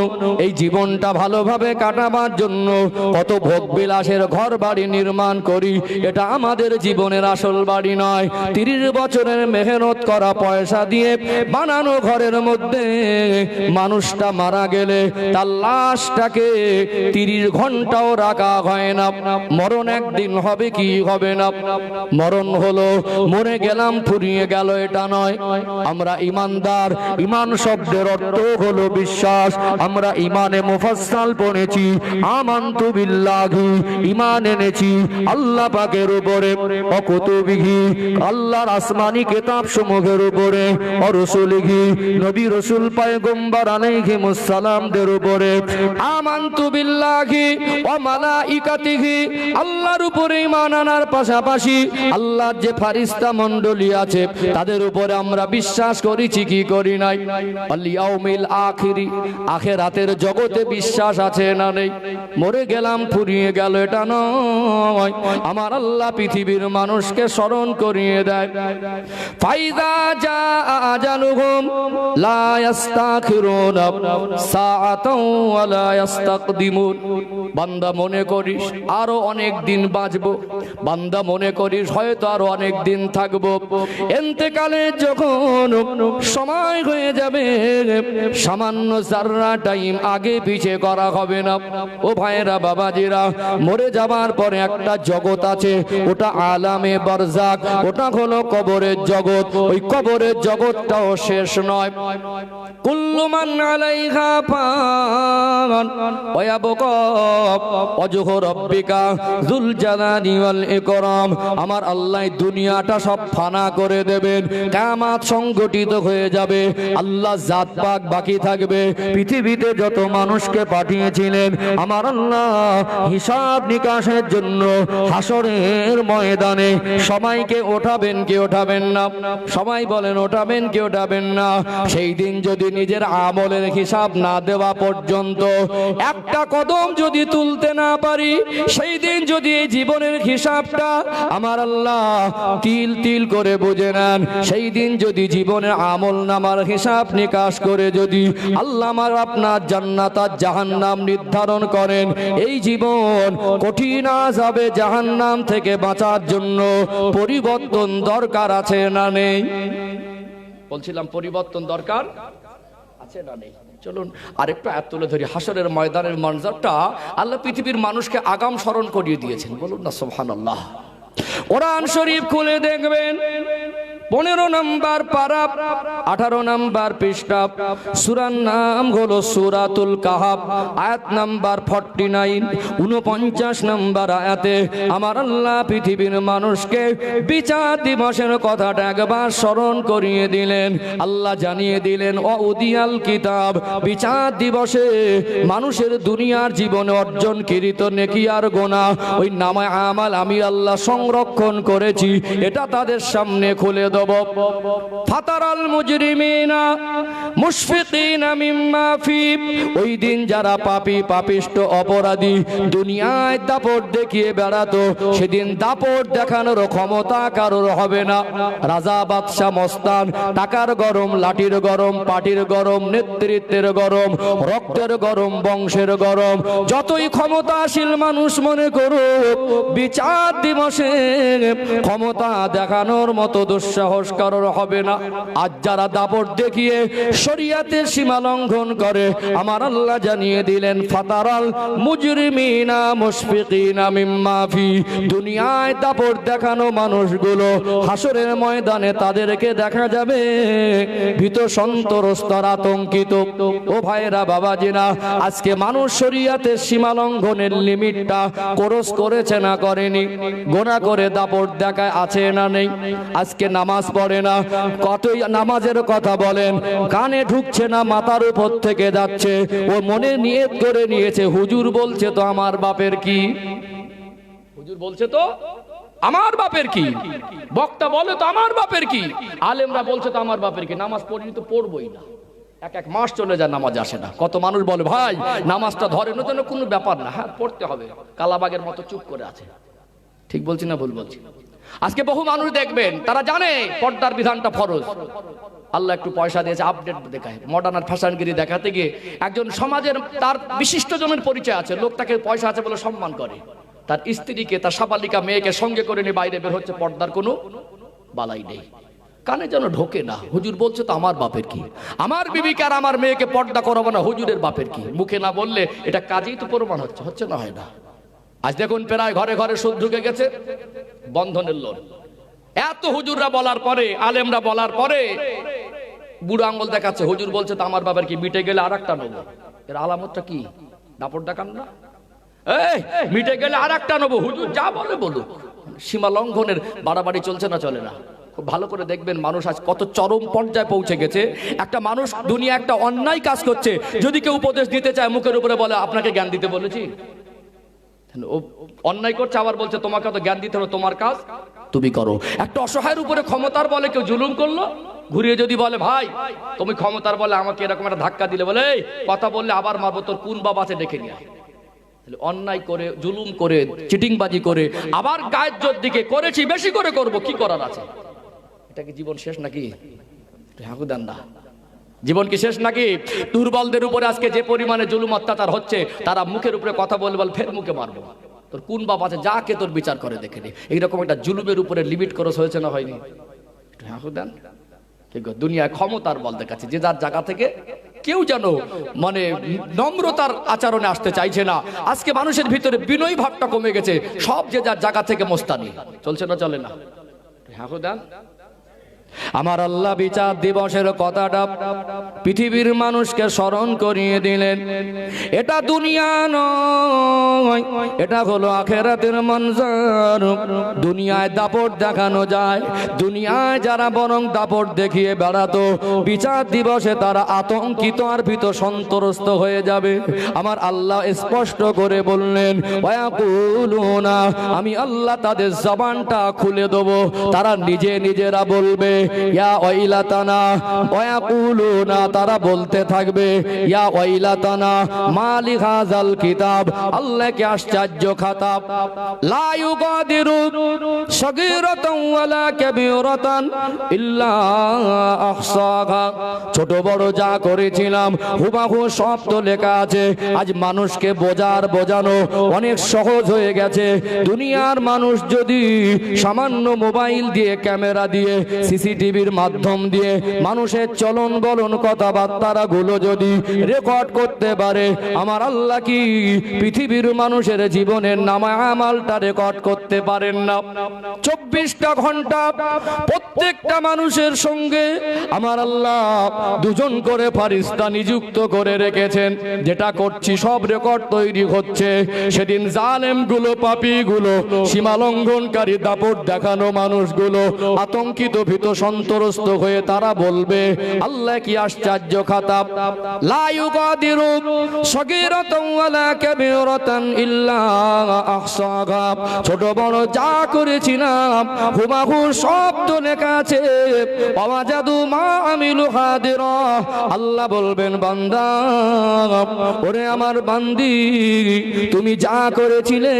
Speaker 1: এই জীবনটা ভালোভাবে কাটাবার জন্য কত ভোগ বিলাসের ঘর বাড়ি নির্মাণ করি, এটা আমাদের জীবনের আসল বাড়ি নয়। 30 বছরের মেহনত করা পয়সা দিয়ে বানানো ঘরের মধ্যে মানুষটা মারা গেলে তার লাশটাকে 30 ঘন্টাও রাখা হয় না। মরণ একদিন হবে কি হবে না? মরণ হলো মরে গেলাম, ফুরিয়ে গেল, এটা নয়। আমরা ইমানদার, ইমান শব্দের অর্থ হলো বিশ্বাস। আমরা ইমানে মুফাসসাল পড়েছি, আমানতু বিল্লাহি, ইমান এনেছি আল্লাহ পাকের উপরে, ওয়া কুতুবিহি, আল্লাহর আসমানি কিতাব সমূহের উপরে, ওয়া রাসূলিহি, নবী রাসূল পয়গম্বর আলাইহিমুস সালামদের উপরে। আমানতু বিল্লাহি ওয়া মালাইকাতিহি, আল্লাহর উপরে ঈমান আনার পাশাপাশি আল্লাহর যে ফেরেশতা মণ্ডলী আছে তাদের উপরে আমরা বিশ্বাস করেছি কি করি নাই? আল ইয়াউমিল আখিরি, আখিরাতের জগতে বিশ্বাস আছে না নেই? মরে গেলাম, ফুরিয়ে গেল, এটা নয়। আমার আল্লাহ পৃথিবীর মানুষকে স্মরণ করিয়ে দেয়, ফাইজা জা আজালুহুম লা ইস্তাখিরুনা সাআতাও ওয়া লা ইস্তাকদিমুন। বান্দা মনে করিস আরো অনেক দিন বাঁচবো, বান্দা মনে করিস হয়তো আরো অনেক দিন থাকবো, এন্তেকালে যখন সময় হয়ে যাবে সামান্য জাররা টাইম আগে পিছে করা হবে না। ও ভাইরা, বাবাজিরা, মরে যাবার পরে একটা জগৎ আছে, ওটা আলামে বারজাক, ওটা হলো কবরের জগৎ। ওই কবরের জগৎটাও শেষ নয়। কুল্লু মান আলাইহা ফান ওয়া ইয়াবকা ওয়াজহু রাব্বিকা যুল জালালি ওয়াল ইকরাম। আমার আল্লাহ দুনিয়াটা সব ফানা করে দেবেন, কিয়ামত সংগঠিত হয়ে যাবে, আল্লাহ জাত পাক বাকি থাকবে। পৃথিবীতে যত মানুষকে পাঠিয়েছিলেন আমার আল্লাহ হিসাব নিকাশের জন্য হাসরের ময়দানে সবাইকে ওঠাবেন কি ওঠাবেন না? সবাই বলেন ওঠাবেন কি ওঠাবেন না? সেই দিন যদি নিজের আমলের হিসাব না দেওয়া পর্যন্ত একটা কদম যদি তুলতে না পারি, সেই দিন যদি এই জীবনের হিসাবটা আমার আল্লাহ তিল তিল করে বুঝে নেন, সেই দিন যদি জীবনের আমল নামার হিসাব নিকাশ করে যদি আল্লাহ আমার আপনার জান্নাত আর জাহান্নাম নির্ধারণ করেন, এই জীবন কঠিন আযাবে জাহান্নাম থেকে বাঁচার জন্য পরিবর্তন দরকার আছে না নেই? বলছিলাম পরিবর্তন দরকার আছে না নেই? চলুন আরেকটু আয়াত তুলে ধরি। হাসরের ময়দানের মঞ্জারটা আল্লাহ পৃথিবীর মানুষকে আগাম স্মরণ করিয়ে দিয়েছেন। বলুন না সুবহানাল্লাহ। কোরআন শরীফ খুলে দেখবেন 15 নম্বর পারা 18 নম্বর পৃষ্ঠা, সূরার নাম হলো সূরাতুল কাহাফ, আয়াত নাম্বার 49। 49 নম্বর আয়াতে আমার আল্লাহ পৃথিবীর মানুষকে বিচার দিবসের কথাটা একবার স্মরণ করিয়ে দিলেন। আল্লাহ জানিয়ে দিলেন ওয়াউদিয়াল কিতাব, বিচার দিবসে মানুষের দুনিয়ার জীবনে অর্জনকৃত নেকি আর গুনাহ ওই নামায়ে আমাল আমি আল্লাহ সংরক্ষণ করেছি, এটা তাদের সামনে খুলে দেব। ফাতারাল মুজরিমিনা মুশফিকিনা মিম্মা ফি, ওই দিন যারা পাপী পাপিষ্ট অপরাধী দুনিয়ায় দাপট দেখিয়ে বেড়াতো, সেদিন দাপট দেখানোর ক্ষমতা কারোর হবে না। রাজা বাদশা মস্তান, টাকার গরম, লাঠির গরম, পাটির গরম, নেতৃত্বের গরম, রক্তের গরম, বংশের গরম, যতই ক্ষমতাশীল মানুষ মনে করুক, বিচার দিবসে ক্ষমতা দেখানোর মতো দুঃসাহস কারোর হবে না। আজ যারা দাপট দেখিয়ে শরিয়াতের সীমা লঙ্ঘন করে আমার আল্লাহ জানিয়ে দিলেন ফাতারাল মুজরিমিনা মুশফিকিনা মিম্মা ফি, দুনিয়ায় দাপট দেখানো মানুষগুলো হাসরের ময়দানে তাদেরকে দেখা যাবে ভীত সন্ত্রস্ত আতঙ্কিত। ও ভাইরা বাবাজিনা, আজকে মানুষ শরিয়াতের সীমা লঙ্ঘনের লিমিটটা ক্রস করেছে না করেনি? গোনা করে দাপট দেখায় আছে না নেই? আজকে নামাজ পড়ে না, কতই নামাজের কথা বলেন, কানে ঢুকছে না, মাথার উপর থেকে যাচ্ছে। ও মনে নিয়ত করে নিয়েছে হুজুর বলছে তো আমার বাপের কি, হুজুর বলছে তো আমার বাপের কি, বক্তা বলে তো আমার বাপের কি, আলেমরা বলছে তো আমার বাপের কি। নামাজ পড়িনি তো পড়বই না, এক মাস চলে যায় নামাজ আসে না। কত মানুষ বলে ভাই নামাজটা ধরে না, যেন কোনো ব্যাপার না, হ্যাঁ পড়তে হবে, কালাবাগের মতো চুপ করে আছে। ঠিক বলছি না ভুল বলছি? আজকে বহু মানুষ দেখবেন তারা জানে পর্দার বিধানটা ফরজ, আল্লাহ একটু পয়সা দিয়েছে আপডেট দেখায়, মডার্ন আর ফ্যাশনগিরি দেখাতে গিয়ে একজন সমাজের তার বিশিষ্ট জনের পরিচয় আছে, লোকটাকে পয়সা আছে বলে সম্মান করে, তার স্ত্রীকে তার সাবালিকা মেয়েকে সঙ্গে করে নিয়ে বাইরে বের হচ্ছে, পর্দার কোনো বালাই নেই, কানে যেন ঢোকে না। হুজুর বলছে তো আমার বাপের কি, আমার বিবিকে আর আমার মেয়েকে পর্দা করাবো না, হুজুরের বাপের কি। মুখে না বললে এটা কাজেই তো প্রমাণ হচ্ছে, হচ্ছে না হয় না? আজ দেখুন প্রায় ঘরে ঘরে সুদ ঢুকে গেছে, বন্ধনের লোন। এত হুজুররা বলার পরে, আলেমরা বলার পরে বুড়ো আঙ্গুল দেখাচ্ছে, হুজুর বলছে তো আমার বাবার কি, মিটে গেলে আর একটা নেবো। এর আলামতটা কি? দাপট দেখান না? এই মিটে গেলে আর একটা নেবো, হুজুর যা বলে বলুক। সীমা লঙ্ঘনের বাড়াবাড়ি চলছে না চলে না? খুব ভালো করে দেখবেন মানুষ আজ কত চরম পর্যায়ে পৌঁছে গেছে। একটা মানুষ দুনিয়া একটা অন্যায় কাজ করছে, যদি কেউ উপদেশ দিতে চায় মুখের উপরে বলে আপনাকে জ্ঞান দিতে বলেছি। অন্যায় করছে আবার বলছে তোমাকে তো জ্ঞান দিতে হবে, তোমার কাজ তুমি করো। একটা অসহায়ের উপরে ক্ষমতার বলে কেউ জুলুম করলো, ঘুরিয়ে যদি বলে ভাই তুমি ক্ষমতার বলে আমাকে এরকম একটা ধাক্কা দিলে, বলে এই কথা বললে আবার মারবো, তোর কোন বাবা আছে ডেকে নিয়ে। অন্যায় করে, জুলুম করে, চিটিংবাজি করে, আবার গায়ের জোর দিকে করেছি বেশি করে করব, কি করার আছে? এটা কি জীবন শেষ নাকি? হাঁকু দেন না, জীবন কি শেষ নাকি? দুর্বলদের উপরে আজকে যে পরিমাণে জুলুম অত্যাচার হচ্ছে, তারা মুখের উপরে কথা বলবে, ফের মুখে মারবো, তোর কোন বাপ আছে যাকে তোর বিচার করে দেখে নি। এইরকম একটা জুলুমের উপরে লিমিট খরচ হয়েছে না হয়নি? দেন দুনিয়ায় ক্ষমতার বল দেখাচ্ছে, যে যার জায়গা থেকে কেউ যেন মানে নম্রতার আচরণে আসতে চাইছে না। আজকে মানুষের ভিতরে বিনয় ভাবটা কমে গেছে, সব যে যার জায়গা থেকে মোস্তানি। চলছে না চলে না? দেন আমার আল্লাহ বিচার দিবসের কথাটা পৃথিবীর মানুষকে স্মরণ করিয়ে দিলেন। এটা দুনিয়া নয়, এটা হলো আখিরাতের মঞ্জর। দুনিয়ায় দাপট দেখানো যায়, দুনিয়ায় যারা বরং দাপট দেখিয়ে বেড়াতো, বিচার দিবসে তারা আতঙ্কিত আর ভীত সন্ত্রস্ত হয়ে যাবে। আমার আল্লাহ স্পষ্ট করে বললেন, ওয়াকুলুনা, আমি আল্লাহ তাদের জবানটা খুলে দেবো, তারা নিজেরা বলবে ইয়া ওয়াইলাতানা, ওয়াকুলুনা, তারা বলতে থাকবে ইয়া ওয়াইলাতানা মালি হাযাল কিতাব, আল্লাহ কি আশ্চর্য খাতাব, লা ইউগাদিরু সগীরাতান ওয়ালা কাবীরাতান ইল্লা আহসাহা। ছোট বড় যা করেছিলাম হুবহু সব তো লেখা আছে। আজ মানুষকে বোঝানো অনেক সহজ হয়ে গেছে। দুনিয়ার মানুষ যদি সামান্য মোবাইল দিয়ে, ক্যামেরা দিয়ে, সিসিটিভির মাধ্যম দিয়ে মানুষের চলন বলন কথাবার্তা গুলো যদি রেকর্ড করতে পারে, আমার আল্লাহ কি পৃথিবীর মানুষের জীবনের নামা আমালটা রেকর্ড করতে পারেন না? 24টা ঘন্টা প্রত্যেকটা মানুষের সঙ্গে আমার আল্লাহ দুজন করে ফারিস্তা নিযুক্ত করে রেখেছেন। যেটা করছি সব রেকর্ড তৈরি হচ্ছে। সেদিন জালেম গুলো, পাপী গুলো, সীমা লঙ্ঘনকারী, দাপট দেখানো মানুষগুলো আতঙ্কিত ভীত সন্ত্রস্ত হয়ে তারা বলবে আল্লাহ কি আশ্চর্য খাতাব, লা ইউগাদিরু সগীরাতান ওয়ালা কাবীরাতান ইল্লা আহসাহা। ছোট বড় যা করেছিলাম হুবহু সব তো লেখা আছে। ওয়াজাদু মা আমিলু হাদিরা, আল্লাহ বলবেন বান্দা, ওরে আমার বান্দি, তুমি যা করেছিলে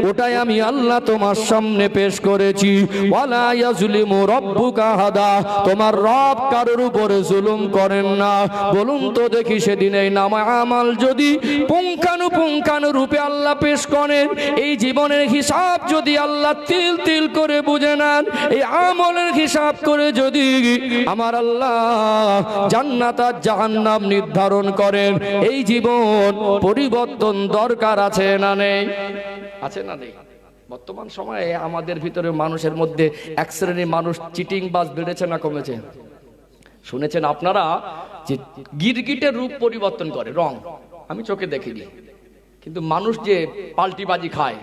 Speaker 1: ওটাই আমি আল্লাহ তোমার সামনে পেশ করেছি। ওয়ালা ইয়াজলিমু রাব্বুকা আহাদা, তোমার রব কারোর উপরে জুলুম করেন না। বলুন তো দেখি, সেদিন এই নামা আমাল যদি পুঙ্খানু রূপে আল্লাহ পেশ করেন, এই জীবনের হিসাব যদি আল্লাহ তিল তিল করে বুঝে নেন, এই আমলের হিসাব করে যদি আমার আল্লাহ জান্নাত আর জাহান্নাম নির্ধারণ করেন, এই জীবন পরিবর্তন দরকার আছে না নেই? আছে না নেই? বর্তমান সময়ে আমাদের ভিতরে মানুষের মধ্যে এক শ্রেণীর মানুষ চিটিংবাজ বেড়েছে না কমেছে? শুনেছেন আপনারা যে গিরগিটের রূপ পরিবর্তন করে, রং, আমি চোখে দেখিনি, কিন্তু মানুষ যে পাল্টিবাজি খায়,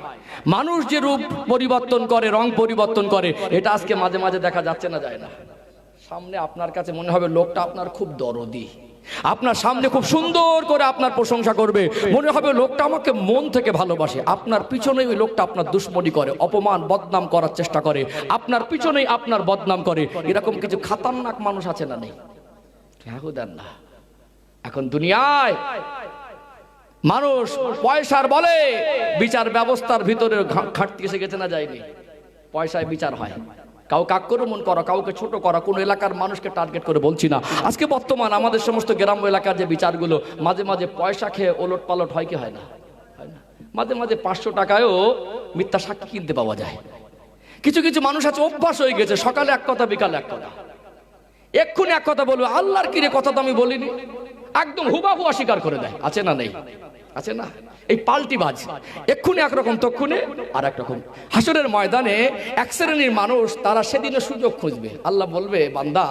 Speaker 1: মানুষ যে রূপ পরিবর্তন করে, রং পরিবর্তন করে, এটা আজকে মাঝে মাঝে দেখা যাচ্ছে না, যায় না? সামনে আপনার কাছে মনে হবে লোকটা আপনার খুব দরদি, আপনার সামনে খুব সুন্দর করে আপনার প্রশংসা করবে, মনে হবে লোকটা আমাকে মন থেকে ভালোবাসে। আপনার পিছনেই ওই লোকটা আপনার দুশ্মনী করে, অপমান বদনাম করার চেষ্টা করে, আপনার পিছনেই আপনার বদনাম করে। এরকম কিছু খাতারনাক মানুষ আছে না নেই? দেন না। এখন দুনিয়ায় মানুষ পয়সার বলে বিচার ব্যবস্থার ভিতরে ঘাটতি এসে গেছে না যায়নি? পয়সায় বিচার হয়, কাউকে আক্রমণ করা, কাউকে ছোট করা, কোন এলাকার মানুষকে টার্গেট করে বলছি না। আজকে বর্তমান আমাদের সমস্ত গ্রাম্য এলাকার যে বিচারগুলো মাঝে মাঝে পয়সা খেয়ে ওলট পালট হয় কি হয় না? মাঝে মাঝে 500 টাকায়ও মিথ্যা সাক্ষী কিনতে পাওয়া যায়। কিছু কিছু মানুষ আছে অভ্যাস হয়ে গেছে, সকালে এক কথা বিকালে এক কথা, এক্ষুনি এক কথা বলবো, আল্লাহর কিরে কথা তো আমি বলিনি, একদম হুবাহু অস্বীকার করে দেয়। আছে না নেই? আছে না? এই পাল্টিবাজ, এক্ষুনি একরকম তক্ষুনি আর একরকম। হাসরের ময়দানে এক শ্রেণীর মানুষ, তারা সেদিনে সুযোগ খুঁজবে। আল্লাহ বলবে বান্দা,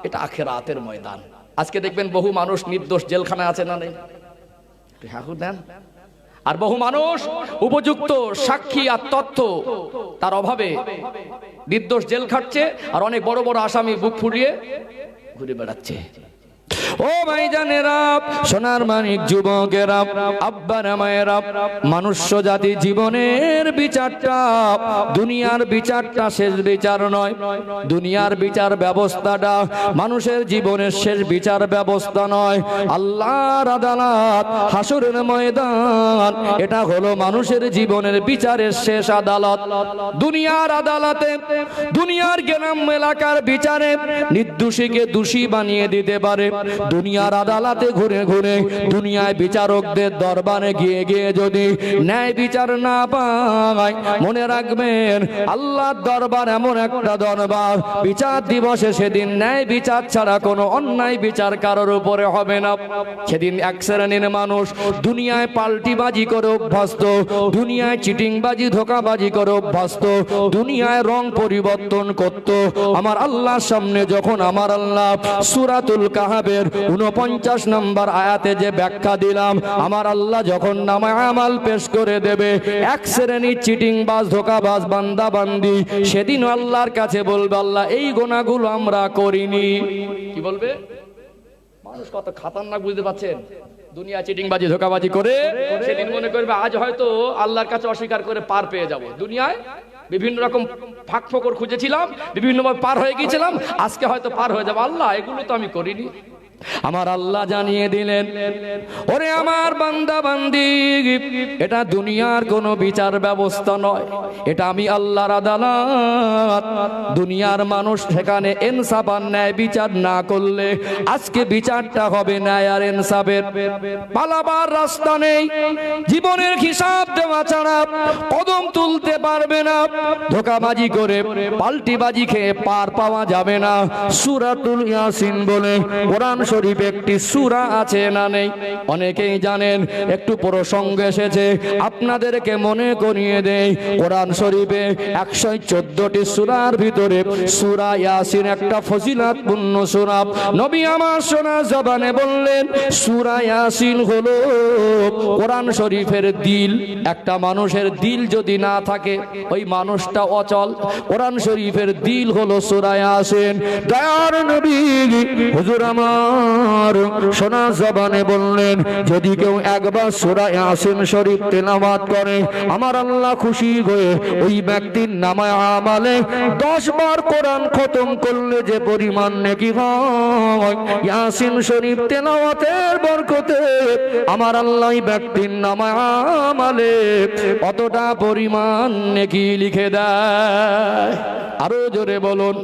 Speaker 1: এটা আখিরাতের ময়দান। আজকে দেখবেন বহু মানুষ নির্দোষ জেলখানায় আছে না নেই? হ্যাঁ দেন। আর বহু মানুষ উপযুক্ত সাক্ষী আর তথ্য তার অভাবে নির্দোষ জেল খাটছে, আর অনেক বড় বড় আসামি বুক ফুলিয়ে ঘুরে বেড়াচ্ছে। ও ভাইজানেরা, সোনার মানিক যুবকেরা, আব্বারা মায়েরা, মনুষ্য জাতি জীবনের বিচারটা, দুনিয়ার বিচারটা শেষ বিচার নয়। দুনিয়ার বিচার ব্যবস্থাটা মানুষের জীবনের শেষ বিচার ব্যবস্থা নয়। আল্লাহর আদালত, হাসরের ময়দান, এটা হলো মানুষের জীবনের বিচারের শেষ আদালত। দুনিয়ার আদালতে, দুনিয়ার গ্রাম এলাকার বিচারে নির্দোষীকে দোষী বানিয়ে দিতে পারে, দুনিয়ার আদালতে ঘুরে ঘুরে, দুনিয়ায় বিচারকদের দরবারে গিয়ে গিয়ে যদি ন্যায় বিচার না পায়, মনে রাখবেন আল্লাহর দরবার এমন একটা দরবার, বিচার দিবসে সেদিন ন্যায় বিচার ছাড়া কোনো অন্যায় বিচার কারোর উপরে হবে না। সেদিন এক শ্রেণীর মানুষ দুনিয়ায় পাল্টিবাজি করে অভ্যস্ত, দুনিয়ায় চিটিংবাজি ধোঁকাবাজি করে অভ্যস্ত, দুনিয়ায় রং পরিবর্তন করত। আমার আল্লাহর সামনে যখন আমার আল্লাহ সূরাতুল কাহাফের 49 নম্বর আয়াতে যে ব্যাখ্যা দিলাম, আমার আল্লাহ যখন নামায়ে আমাল পেশ করে দেবে, এক শ্রেণীর চিটিংবাজ ধোঁকাবাজ বান্দা বান্দি সেদিন আল্লাহর কাছে বলবে, আল্লাহ এই গুনাহগুলো আমরা করিনি। কি বলবে? মানুষ কত খতরনাক বুঝতে পারছেন? দুনিয়া চিটিংবাজি ধোঁকাবাজি করে সেদিন মনে করবে আজ হয়তো আল্লাহর কাছে অস্বীকার করে পার পেয়ে যাব। দুনিয়ায় বিভিন্ন রকম ফাঁক ফোকর খুঁজেছিলাম, বিভিন্নভাবে পার হয়ে গিয়েছিলাম, আজকে হয়তো পার হয়ে যাব। আল্লাহ এগুলো তো আমি করিনি। আমার আল্লাহ জানিয়ে দিলেন, ওরে আমার বান্দা বান্দি, এটা দুনিয়ার কোনো বিচার ব্যবস্থা নয়, এটা আমি আল্লাহর আদালত। দুনিয়ার মানুষ সেখানে ইনসাফ আর ন্যায় বিচার না করলে আজকে বিচারটা হবে ন্যায় আর ইনসাফের। পালাবার রাস্তা নেই, জীবনের হিসাব দেওয়া ছাড়া কদম তুলতে পারবে না। ধোঁকাবাজি করে পাল্টিবাজি খেয়ে পার পাওয়া যাবে না। সূরাতুল ইয়াসিন বলে কোরআন শরীফ একটি সূরা আছে না নেই? অনেকেই জানেন, একটু প্রসঙ্গ এসেছে আপনাদেরকে মনে করিয়ে দেই। কোরআন শরীফে 114টি সূরার ভিতরে সূরা ইয়াসিন একটা ফজিলতপূর্ণ সূরা। নবী আমার সোনা জবানে বললেন, সূরা ইয়াসিন হলো কোরআন শরীফের দিল। একটা মানুষের দিল যদি না থাকে ওই মানুষটা অচল। কোরআন শরীফের দিল হলো সূরা ইয়াসিন। দয়ার নবী হুজুর আমার সোনা জবানে বললেন, যদি কেউ একবার সূরা ইয়াসিন শরীফ তেলাওয়াত করে, আমার আল্লাহ খুশি হয়ে ওই ব্যক্তির নামায়ে আমালে 10 বার কোরআন খতম করলে যে পরিমাণ নেকি হয়, ইয়াসিন শরীফ তেলাওয়াতের বরকতে আমার আল্লাহ ওই ব্যক্তির নামায়ে আমালে কতটা পরিমাণ নেকি লিখে দেয়। আরো জোরে বলুন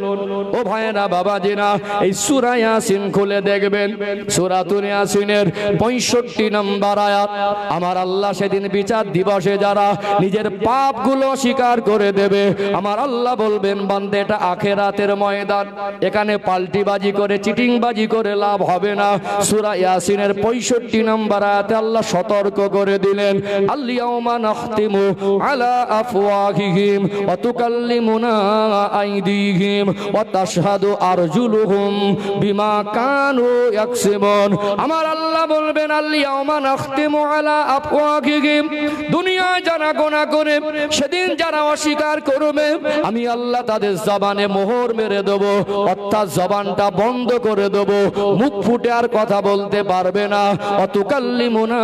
Speaker 1: ও ভাইরা বাবাজিরা, এই সূরা ইয়াসিন খুলে দেখবেন, সূরাতুল ইয়াসিনের 65 নম্বর আয়াত। আমার আল্লাহ সেদিন বিচার দিবসে যারা নিজের পাপগুলো স্বীকার করে দেবে, আমার আল্লাহ বলবেন, বান্দা এটা আখিরাতের ময়দান, এখানে পাল্টিবাজি করে চিটিংবাজি করে লাভ হবে না। সূরা ইয়াসিনের 65 নম্বর আয়াতে আল্লাহ সতর্ক করে দিলেন, আল ইয়াউমা নাখতিমু আলা আফওয়াহিহিম ওয়া তুকাল্লিমুনা আইদিহিম ওয়া তাশহাদু আরজুলুহুম বিমা কানু ইয়াকসিবুন। আমার আল্লাহ বলবেন, আল ইয়াউমা নাখতিমু আলা আফওয়াহিহিম, দুনিয়ায় যারা গুনাহ করে সেদিন যারা অস্বীকার করবে, আমি আল্লাহ তাদের জবানে মোহর মেরে দেব, অর্থাৎ জবানটা বন্ধ করে দেব, মুখ ফুটে আর কথা বলতে পারবে না। ওয়া তুকাল্লিমুনা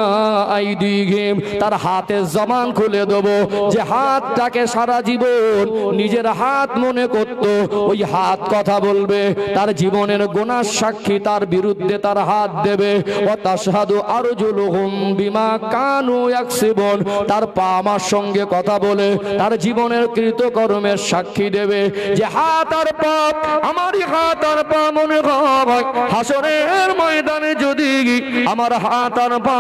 Speaker 1: আইদিহিম, তার হাতের জবান খুলে দেব। যে হাতটাকে সারা জীবন নিজের হাত মনে করত, ওই হাত কথা বলবে, তার জীবনের গুনাহ সাক্ষী তার বিরুদ্ধে তার হাত দেবে। ওয়া তাশহাদু আরজুলুহুম বিমা কানু ইয়াকসিবুন, তার পা আমার সঙ্গে কথা বলে তার জীবনের কৃতকর্মের সাক্ষী দেবে। যে হাত আর পা, আমারই হাত আর পা মনে হয় হাসরের ময়দানে যদি আমার হাত আর পা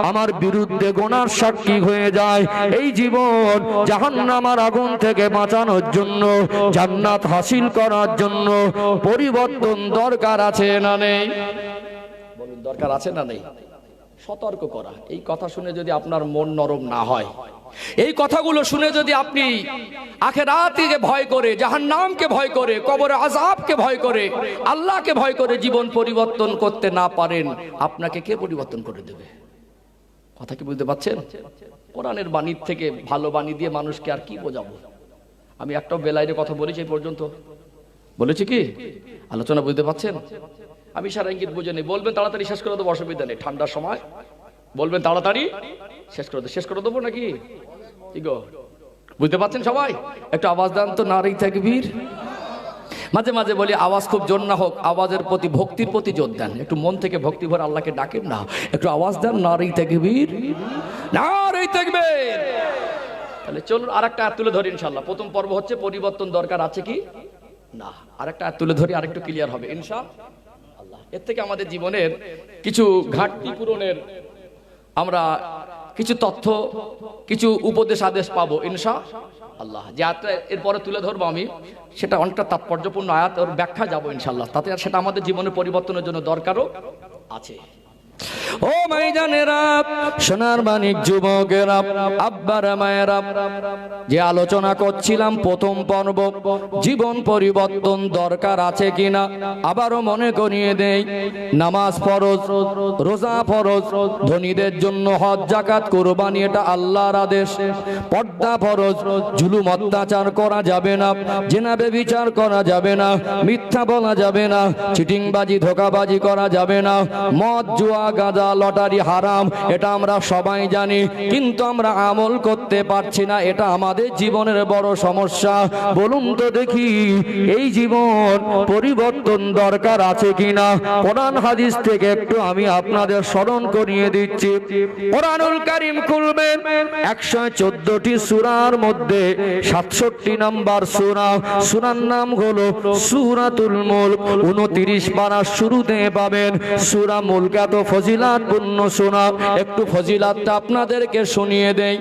Speaker 1: আমার বিরুদ্ধে গুনার সাক্ষী হয়ে যায়, এই জীবন জাহান্নামের আগুন থেকে বাঁচানোর জন্য, জান্নাত হাসিল করার জন্য পরিবর্তন দরকার আছে না নেই? বলুন, দরকার আছে না নেই? সতর্ক করা। এই কথা শুনে যদি আপনার মন নরম না হয়, এই কথাগুলো শুনে যদি আপনি আখিরাতকে ভয় করে, জাহান্নামকে ভয় করে, কবরে আযাবকে ভয় করে, আল্লাহকে ভয় করে জীবন পরিবর্তন করতে না পারেন, আপনাকে কে পরিবর্তন করে দেবে? কথা কি বুঝতে পারছেন? কোরআনের বাণীর থেকে ভালো বাণী দিয়ে মানুষকে আর কি বোঝাবো? আমি একটা বেলাইরে কথা বলেছি এই পর্যন্ত, বলেছি কি? আলোচনা বুঝতে পারছেন? আমি সারা ইঙ্গিত বুঝে নেই। বলবেন তাড়াতাড়ি শেষ করে দেবো, অসুবিধা নেই, ঠান্ডার সময় বলবেন তাড়াতাড়ি শেষ করে দেবো নাকি? কি গো, বুঝতে পারছেন সবাই? একটু আওয়াজ দেন তো, নারী তাকবীর। মাঝে মাঝে বলি আওয়াজ খুব জোর না হোক, আওয়াজের প্রতি ভক্তির প্রতি জোর দেন, একটু মন থেকে ভক্তি ভরে আল্লাহকে ডাকেন না, একটু আওয়াজ দেন, নারী তাকবীর, নারী তাকবীর। তাহলে চলুন আরেকটা আয়াত তুলে ধরি ইনশাআল্লাহ। প্রথম পর্ব হচ্ছে পরিবর্তন দরকার আছে কি না, আরেকটা আয়াত তুলে ধরি, আরেকটু ক্লিয়ার হবে ইনশাআল্লাহ। এর থেকে আমাদের জীবনের কিছু ঘাটতি পূরণের আমরা কিছু তথ্য, কিছু উপদেশ আদেশ পাবো ইনশাআল্লাহ। যে আয়াতটা এরপরে তুলে ধরবো আমি, সেটা অনেকটা তাৎপর্যপূর্ণ আয়াত, ওর ব্যাখ্যা যাবো ইনশাআল্লাহ। তাতে আর সেটা আমাদের জীবনের পরিবর্তনের জন্য দরকারও আছে। ও ভাইজানেরা, সোনার মানিক যুবকেরা, আব্বারা মায়েরা, যে আলোচনা করছিলাম প্রথম পর্ব, জীবন পরিবর্তন দরকার আছে কিনা আবারও মনে করিয়ে দেই। নামাজ ফরজ, রোজা ফরজ, ধনীদের জন্য হজ যাকাত কুরবানি এটা আল্লাহর আদেশ। পর্দা ফরজ, জুলুম অত্যাচার করা যাবে না, জিনা ব্যভিচার করা যাবে না, মিথ্যা বলা যাবে না, চিটিংবাজি ধোঁকাবাজি করা যাবে না, মদ জুয়া গাঁজা লটারি হারাম, এটা আমরা সবাই জানি, কিন্তু আমরা আমল করতে পারছি না। এটা আমাদের জীবনের বড় সমস্যা। বলুন তো দেখি, এই জীবন পরিবর্তন দরকার আছে কিনা? কোরআন হাদিস থেকে একটু আমি আপনাদের স্মরণ করিয়ে দিচ্ছি। কোরআনুল কারীম খুলবেন, 114টি সূরার মধ্যে 67 নম্বর সূরা, সূরার নাম হলো সূরাতুল মুলক। 29 পারা শুরুতে পাবেন সূরা মুলক। এত ফজিলাতপূর্ণ সূরা, একটু ফজিলাতটা আপনাদেরকে শুনিয়ে দেই।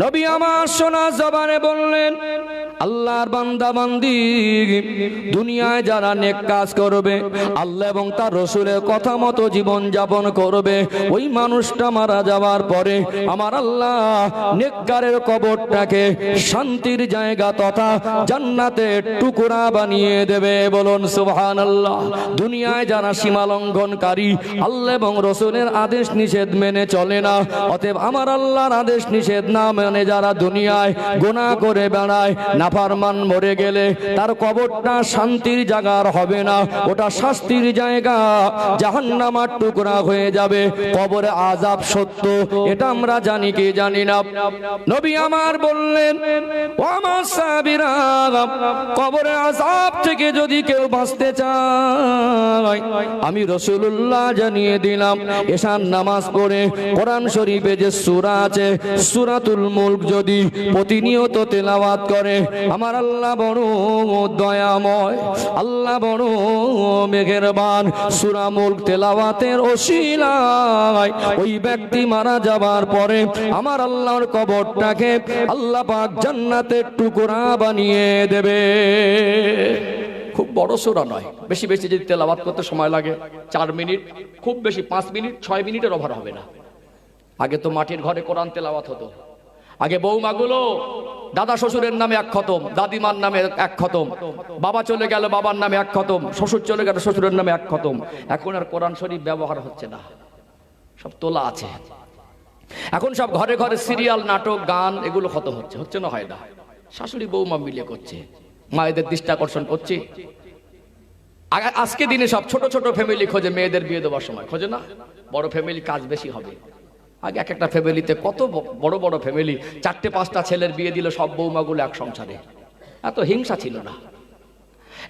Speaker 1: নবী আমার শোনা জবানে বললেন, আল্লাহর বান্দা বান্দি দুনিয়ায় যারা নেক কাজ করবে, আল্লাহ এবং তার রাসূলের কথা মতো জীবন যাপন করবে, ওই মানুষটা মারা যাওয়ার পরে আমার আল্লাহ নেককারের কবরটাকে শান্তির জায়গা তথা জান্নাতের টুকরা বানিয়ে দেবে। বলুন সুবহানাল্লাহ। দুনিয়ায় যারা সীমা লঙ্ঘনকারী, আল্লাহ এবং রাসূলের আদেশ নিষেধ মেনে চলে না, অতএব আমার আল্লাহর আদেশ নিষেধ না মেনে যারা দুনিয়ায় গুনাহ করে বেড়ায়, নাফরমান মরে গেলে তার কবরটা শান্তির জায়গার হবে না, ওটা শাস্তির জায়গা, জাহান্নামের টুকরা হয়ে যাবে। কবরে আযাব সত্য, এটা আমরা জানি কি জানি না? নবী আমার বললেন, ও আমার সাহাবীরা, কবরে আযাব থেকে যদি কেউ বাঁচতে চায়, আমি রাসূলুল্লাহ জানিয়ে দিলাম, এশার নামাজ পড়ে কোরআন শরীফে যে সূরা আছে সূরাতুল মুলক যদি প্রতিনিয়ত তেলাওয়াত করে, আমার আল্লাহ বড় দয়াময়, আল্লাহ বড় মেহেরবান। সূরা মুলক তেলাওয়াতের ওসিলায় ওই ব্যক্তি মারা যাবার পরে আমার আল্লাহর কবরটাকে আল্লাহ পাক জান্নাতের টুকরা বানিয়ে দেবে। খুব বড় সূরা নয়, বেশি বেশি যদি তেলাওয়াত করতে সময় লাগে 4 মিনিট, খুব বেশি 5 মিনিট, 6 মিনিটের ওভার হবে না। আগে তো মাটির ঘরে কোরআন তেলাওয়াত হতো। আগে বৌমাগুলো দাদা শ্বশুরের নামে 1 খতম, দাদিমার নামে 1 খতম, বাবা চলে গেল বাবার নামে 1 খতম, শ্বশুর চলে গেল শ্বশুরের নামে 1 খতম। এখন আর কোরআন শরীফ ব্যবহার হচ্ছে না, সব তোলা আছে। এখন সব ঘরে ঘরে সিরিয়াল, নাটক, গান এগুলো খতম হচ্ছে না? হয় না? শাশুড়ি বৌমা মিলে করছে, মায়েদের দৃষ্টি আকর্ষণ করছে। আজকে দিনে সব ছোট ছোট ফ্যামিলি খোঁজে মেয়েদের বিয়ে দেওয়ার সময়, খোঁজে না? বড় ফ্যামিলি কাজ বেশি হবে। আগে এক একটা ফ্যামিলিতে কত বড় বড় ফ্যামিলি, 4-5টা ছেলের বিয়ে দিল সব বৌমাগুলো এক সংসারে। এত হিংসা ছিল না।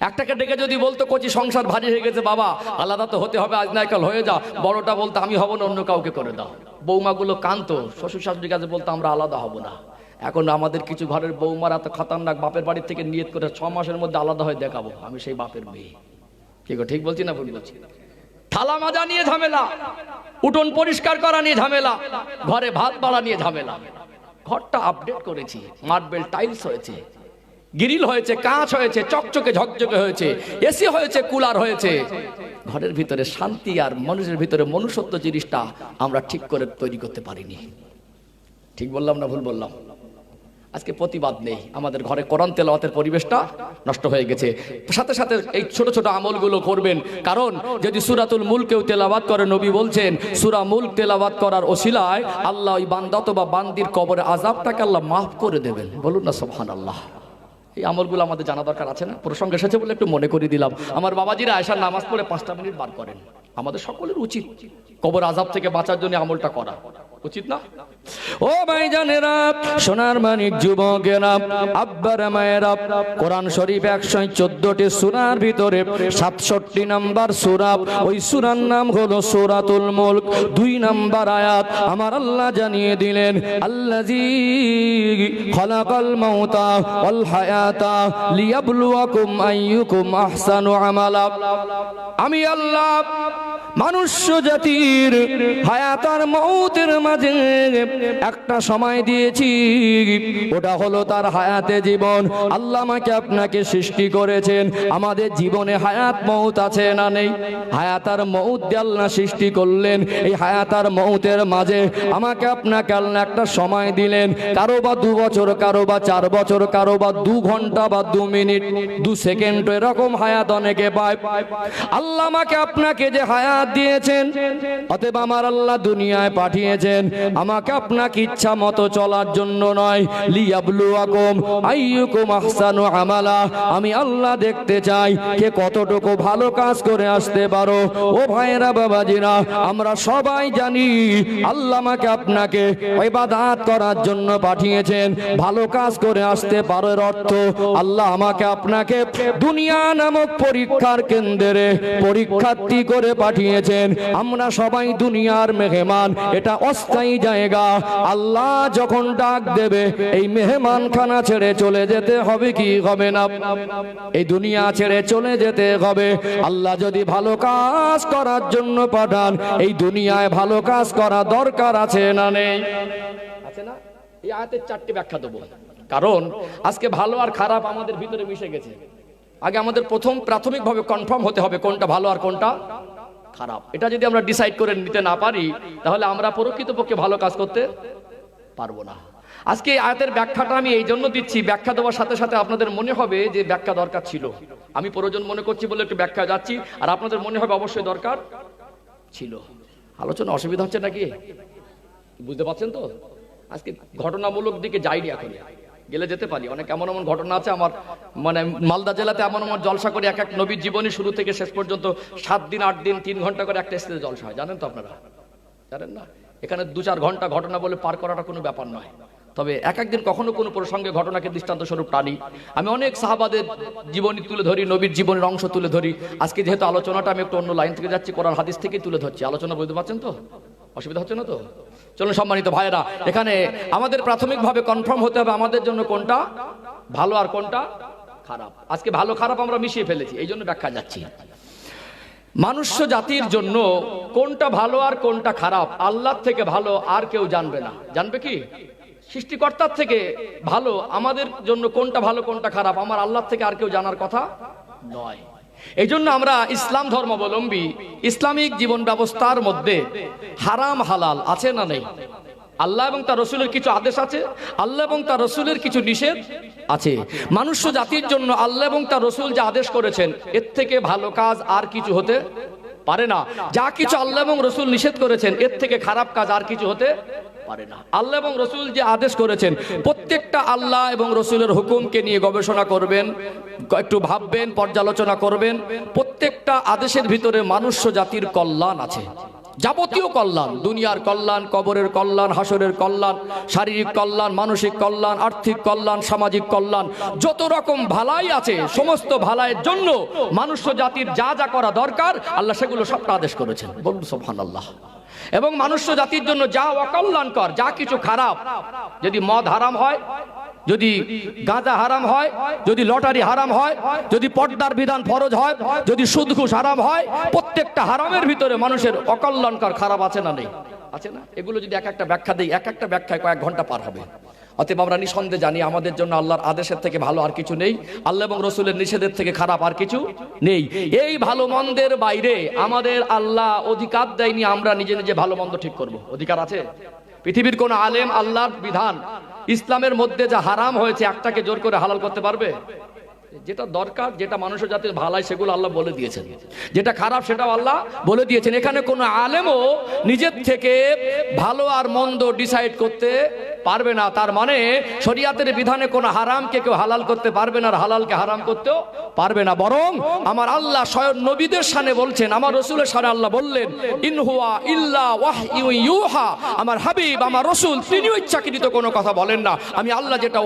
Speaker 1: একটাকে ডেকে যদি বলতো কচি সংসার ভারী হয়ে গেছে, বাবা আলাদা তো হতে হবে, আজ না কাল হয়ে যা। বড়টা বলতো আমি হব না, অন্য কাউকে করে দাও। বৌমাগুলো কাঁদতো, শ্বশুর শাশুড়ির কাছে বলতো আমরা আলাদা হব না। এখন আমাদের কিছু ঘরের বৌমারা তো খতরনাক, বাপের বাড়ি থেকে নিয়ত করে 6 মাসের মধ্যে আলাদা হয়ে দেখাবো আমি সেই বাপের মেয়ে। কি গো, ঠিক বলছি না ভুল বলছি? থালা মাজা নিয়ে ঝামেলা, উঠোন পরিষ্কার করা নিয়ে ঝামেলা, ঘরে ভাত বাড়া নিয়ে ঝামেলা। ঘরটা আপডেট করেছি, মার্বেল টাইলস হয়েছে, গ্রিল হয়েছে, কাঁচ হয়েছে, চকচকে ঝকঝকে হয়েছে, এসি হয়েছে, কুলার হয়েছে। ঘরের ভিতরে শান্তি আর মানুষের ভিতরে মনুষ্যত্ব জিনিসটা আমরা ঠিক করে তৈরি করতে পারিনি। ঠিক বললাম না ভুল বললাম? আজকে প্রতিবাদ নেই, আমাদের ঘরে কোরআন তেলাওয়াতের পরিবেশটা নষ্ট হয়ে গেছে। সাথে সাথে এই ছোট ছোট আমলগুলো করবেন, কারণ যদি সূরাতুল মুলকেও তেলাওয়াত করে, নবী বলছেন সূরা মুলক তেলাওয়াত করার ওসিলায় আল্লাহ ওই বান্দা অথবা বান্দির কবরে আযাবটাকে আল্লাহ মাফ করে দেবেন। বলুন না সুবহানাল্লাহ। এই আমলগুলো আমাদের জানা দরকার আছে না? প্রসঙ্গ এসেছে বলে একটু মনে করে দিলাম। আমার বাবাজিরা আয়েশার নামাজ পড়ে 5টা মিনিট বার করেন। আমাদের সকলের উচিত কবর আযাব থেকে বাঁচার জন্য আমলটা করা। উচিত না? ও ভাইজানেরা, সোনার মানিক যুবকেরা, আব্বারা মায়েরা, কোরআন শরীফ 114টি সূরার ভিতরে 67 নাম্বার সূরা, ওই সূরার নাম হলো সূরাতুল মুলক। 2 নাম্বার আয়াত আমার আল্লাহ জানিয়ে দিলেন, আল্লাযী খালাকাল মাউতা ওয়াল হায়াতা লিয়াবলুয়াকুম আইয়ুকুম আহসানু আমালা। আমি আল্লাহ মনুষ্য জাতির হায়াত আর মউতের মাঝে একটা সময় দিয়েছি, ওটা হলো তার হায়াতে জীবন। আল্লাহ আমাকে আপনাকে সৃষ্টি করেছেন, আমাদের জীবনে হায়াত মউত আছে না নেই? হায়াত আর মউত দিয়ে আল্লাহ সৃষ্টি করলেন। এই হায়াত আর মউতের মাঝে আমাকে আপনাকে আল্লাহ একটা সময় দিলেন, কারো বা 2 বছর, কারো বা 4 বছর, কারো বা 2 ঘন্টা বা 2 মিনিট, 2 সেকেন্ড, এরকম হায়াত অনেকে পায়। আল্লাহ আমাকে আপনাকে যে হায়াত দিয়েছেন, অতএব আমার আল্লাহ দুনিয়ায় পাঠিয়েছেন আমাকে আপনাকে ইচ্ছা মতো চলার জন্য নয়, লিয়াবলুয়াকুম আইয়ুকুম আহসানু আমালা। আমি আল্লাহ দেখতে চাই কে কতটুকু ভালো কাজ করে আসতে পারো। ও ভাইরা বাবাজিরা, আমরা সবাই জানি আল্লাহ আমাকে আপনাকে ইবাদত করার জন্য পাঠিয়েছেন, ভালো কাজ করে আসতে পারো এর অর্থ আল্লাহ আমাকে আপনাকে দুনিয়া নামক পরীক্ষার কেন্দ্রে পরীক্ষার্থী করে পাঠিয়েছেন। আমরা সবাই দুনিয়ার মেহমান, এটা অস্থায়ী জায়গা। আল্লাহ যখন ডাক দেবে এই মেহমানখানা ছেড়ে চলে যেতে হবে কি হবে না? এই দুনিয়া ছেড়ে চলে যেতে হবে। আল্লাহ যদি ভালো কাজ করার জন্য পাঠান, এই দুনিয়ায় ভালো কাজ করা দরকার আছে না নেই? আছে না? এই আয়াতের 4টি ব্যাখ্যা দেবো, কারণ আজকে ভালো আর খারাপ আমাদের ভিতরে মিশে গেছে। আগে আমাদের প্রাথমিকভাবে কনফার্ম হতে হবে কোনটা ভালো আর কোনটা খারাপ। এটা যদি আমরা ডিসাইড করে নিতে না পারি, তাহলে আমরা প্রকৃতপক্ষে ভালো কাজ করতে পারবো না। আজকে এই আয়াতের ব্যাখ্যাটা আমি এই জন্য দিচ্ছি, ব্যাখ্যা দেওয়ার সাথে সাথে আপনাদের মনে হবে যে ব্যাখ্যা দরকার ছিল। আমি প্রয়োজন মনে করছি বলে একটু ব্যাখ্যা যাচ্ছি, আর আপনাদের মনে হবে অবশ্যই দরকার ছিল। আলোচনা অসুবিধা হচ্ছে নাকি? বুঝতে পারছেন তো? আজকে ঘটনামূলক দিকে যাইনি, এখন গেলে যেতে পারি। অনেক এমন এমন ঘটনা আছে আমার, মানে মালদা জেলাতে এমন এমন জলসা করে এক নবীর জীবনী শুরু থেকে শেষ পর্যন্ত 7 দিন 8 দিন 3 ঘন্টা করে একটা স্টেজে জলসা হয়। জানেন তো আপনারা? জানেন না? এখানে 2-4 ঘন্টা ঘটনা বলে পার করাটা কোনো ব্যাপার নয়। তবে এক একদিন কখনো কোনো প্রসঙ্গে ঘটনাকে দৃষ্টান্ত স্বরূপ টানি। আমি অনেক সাহাবাদের জীবনী তুলে ধরি, নবীর জীবনের অংশ তুলে ধরি। আজকে যেহেতু আলোচনাটা আমি একটু অন্য লাইন থেকে যাচ্ছি, কোরআন হাদিস থেকেই তুলে ধরছি। আলোচনা বুঝতে পারছেন তো? অসুবিধা হচ্ছে না তো? চলুন সম্মানিত ভাইয়েরা, এখানে আমাদের প্রাথমিকভাবে কনফার্ম হতে হবে আমাদের জন্য কোনটা ভালো আর কোনটা খারাপ। আজকে ভালো খারাপ আমরা মিশিয়ে ফেলেছি, এই জন্য ব্যাখ্যা যাচ্ছি। মানুষ্য জাতির জন্য কোনটা ভালো আর কোনটা খারাপ আল্লাহর থেকে ভালো আর কেউ জানবে না। জানবে কি? সৃষ্টিকর্তার থেকে ভালো আমাদের জন্য কোনটা ভালো কোনটা খারাপ আমার আল্লাহর থেকে আর কেউ জানার কথা নয়। এই জন্য আমরা ইসলাম ধর্মাবলম্বী ইসলামিক জীবন ব্যবস্থার মধ্যে হারাম হালাল আছে না নেই? আল্লাহ এবং তার রসুলের কিছু আদেশ আছে, আল্লাহ এবং তার রসুলের কিছু নিষেধ আছে। মানুষ্য জাতির জন্য আল্লাহ এবং তার রসুল যে আদেশ করেছেন, এর থেকে ভালো কাজ আর কিছু হতে পারে না। যা কিছু আল্লাহ এবং রসুল নিষেধ করেছেন, এর থেকে খারাপ কাজ আর কিছু হতে পারে না। আল্লাহ এবং রসুল যে আদেশ করেছেন, প্রত্যেকটা আল্লাহ এবং রসুলের হুকুমকে নিয়ে গবেষণা করবেন, একটু ভাববেন, পর্যালোচনা করবেন। প্রত্যেকটা আদেশের ভিতরে মানুষ্য জাতির কল্যাণ আছে, যাবতীয় কল্যাণ, দুনিয়ার কল্যাণ, কবরের কল্যাণ, হাসরের কল্যাণ, শারীরিক কল্যাণ, মানসিক কল্যাণ, আর্থিক কল্যাণ, সামাজিক কল্যাণ, যত রকম ভালাই আছে, সমস্ত ভালাইয়ের জন্য মানুষ্য জাতির যা যা করা দরকার আল্লাহ সেগুলো সবটা আদেশ করেছেন। বলুন সুবহানাল্লাহ। এবং মানুষ্য জাতির জন্য যা অকল্যাণকর, যা কিছু খারাপ, যদি মদ হারাম হয়, যদি গাঁজা হারাম হয়, যদি লটারি হারাম হয়, যদি পর্দার বিধান ফরজ হয়, যদি সুদ ঘুষ হারাম হয়, প্রত্যেকটা হারামের ভিতরে মানুষের অকল্যাণকর খারাপ আছে না নেই? আছে না? এগুলো যদি এক একটা ব্যাখ্যা দেই, এক একটা ব্যাখ্যায় কয়েক ঘন্টা পার হবে। অতএব আমরা নিঃসন্দেহে জানি আমাদের জন্য আল্লাহর আদেশের থেকে ভালো আর কিছু নেই, আল্লাহ এবং রসুলের নিষেধের থেকে খারাপ আর কিছু নেই। এই ভালো মন্দের বাইরে আমাদের আল্লাহ অধিকার দেয়নি আমরা নিজে নিজে ভালো মন্দ ঠিক করব। অধিকার আছে? পৃথিবীর কোন আলেম আল্লাহর বিধান ইসলামের মধ্যে যা হারাম হয়েছে একটাকে জোর করে হালাল করতে পারবে? যেটা দরকার, যেটা মানুষের জাতির ভালাই, সেগুলো আল্লাহ বলে দিয়েছেন। যেটা খারাপ সেটাও আল্লাহ বলে দিয়েছেন। এখানে কোনো আলেমও নিজের থেকে ভালো আর মন্দ ডিসাইড করতে পারবে না। তার মানে শরিয়াতের বিধানে কোনো হারামকে কেউ হালাল করতে পারবে না, আর হালালকে হারাম করতেও পারবে না। বরং আমার আল্লাহ স্বয়ং নবীদের শানে বলছেন, আমার রসুলের শানে আল্লাহ বললেন, ইন হুয়া ইল্লা ওয়াহয়ু ইউহা, আমার হাবিব আমার রসুল তিনিও ইচ্ছাকৃত কোনো কথা বলেন না। আমি আল্লাহ যেটা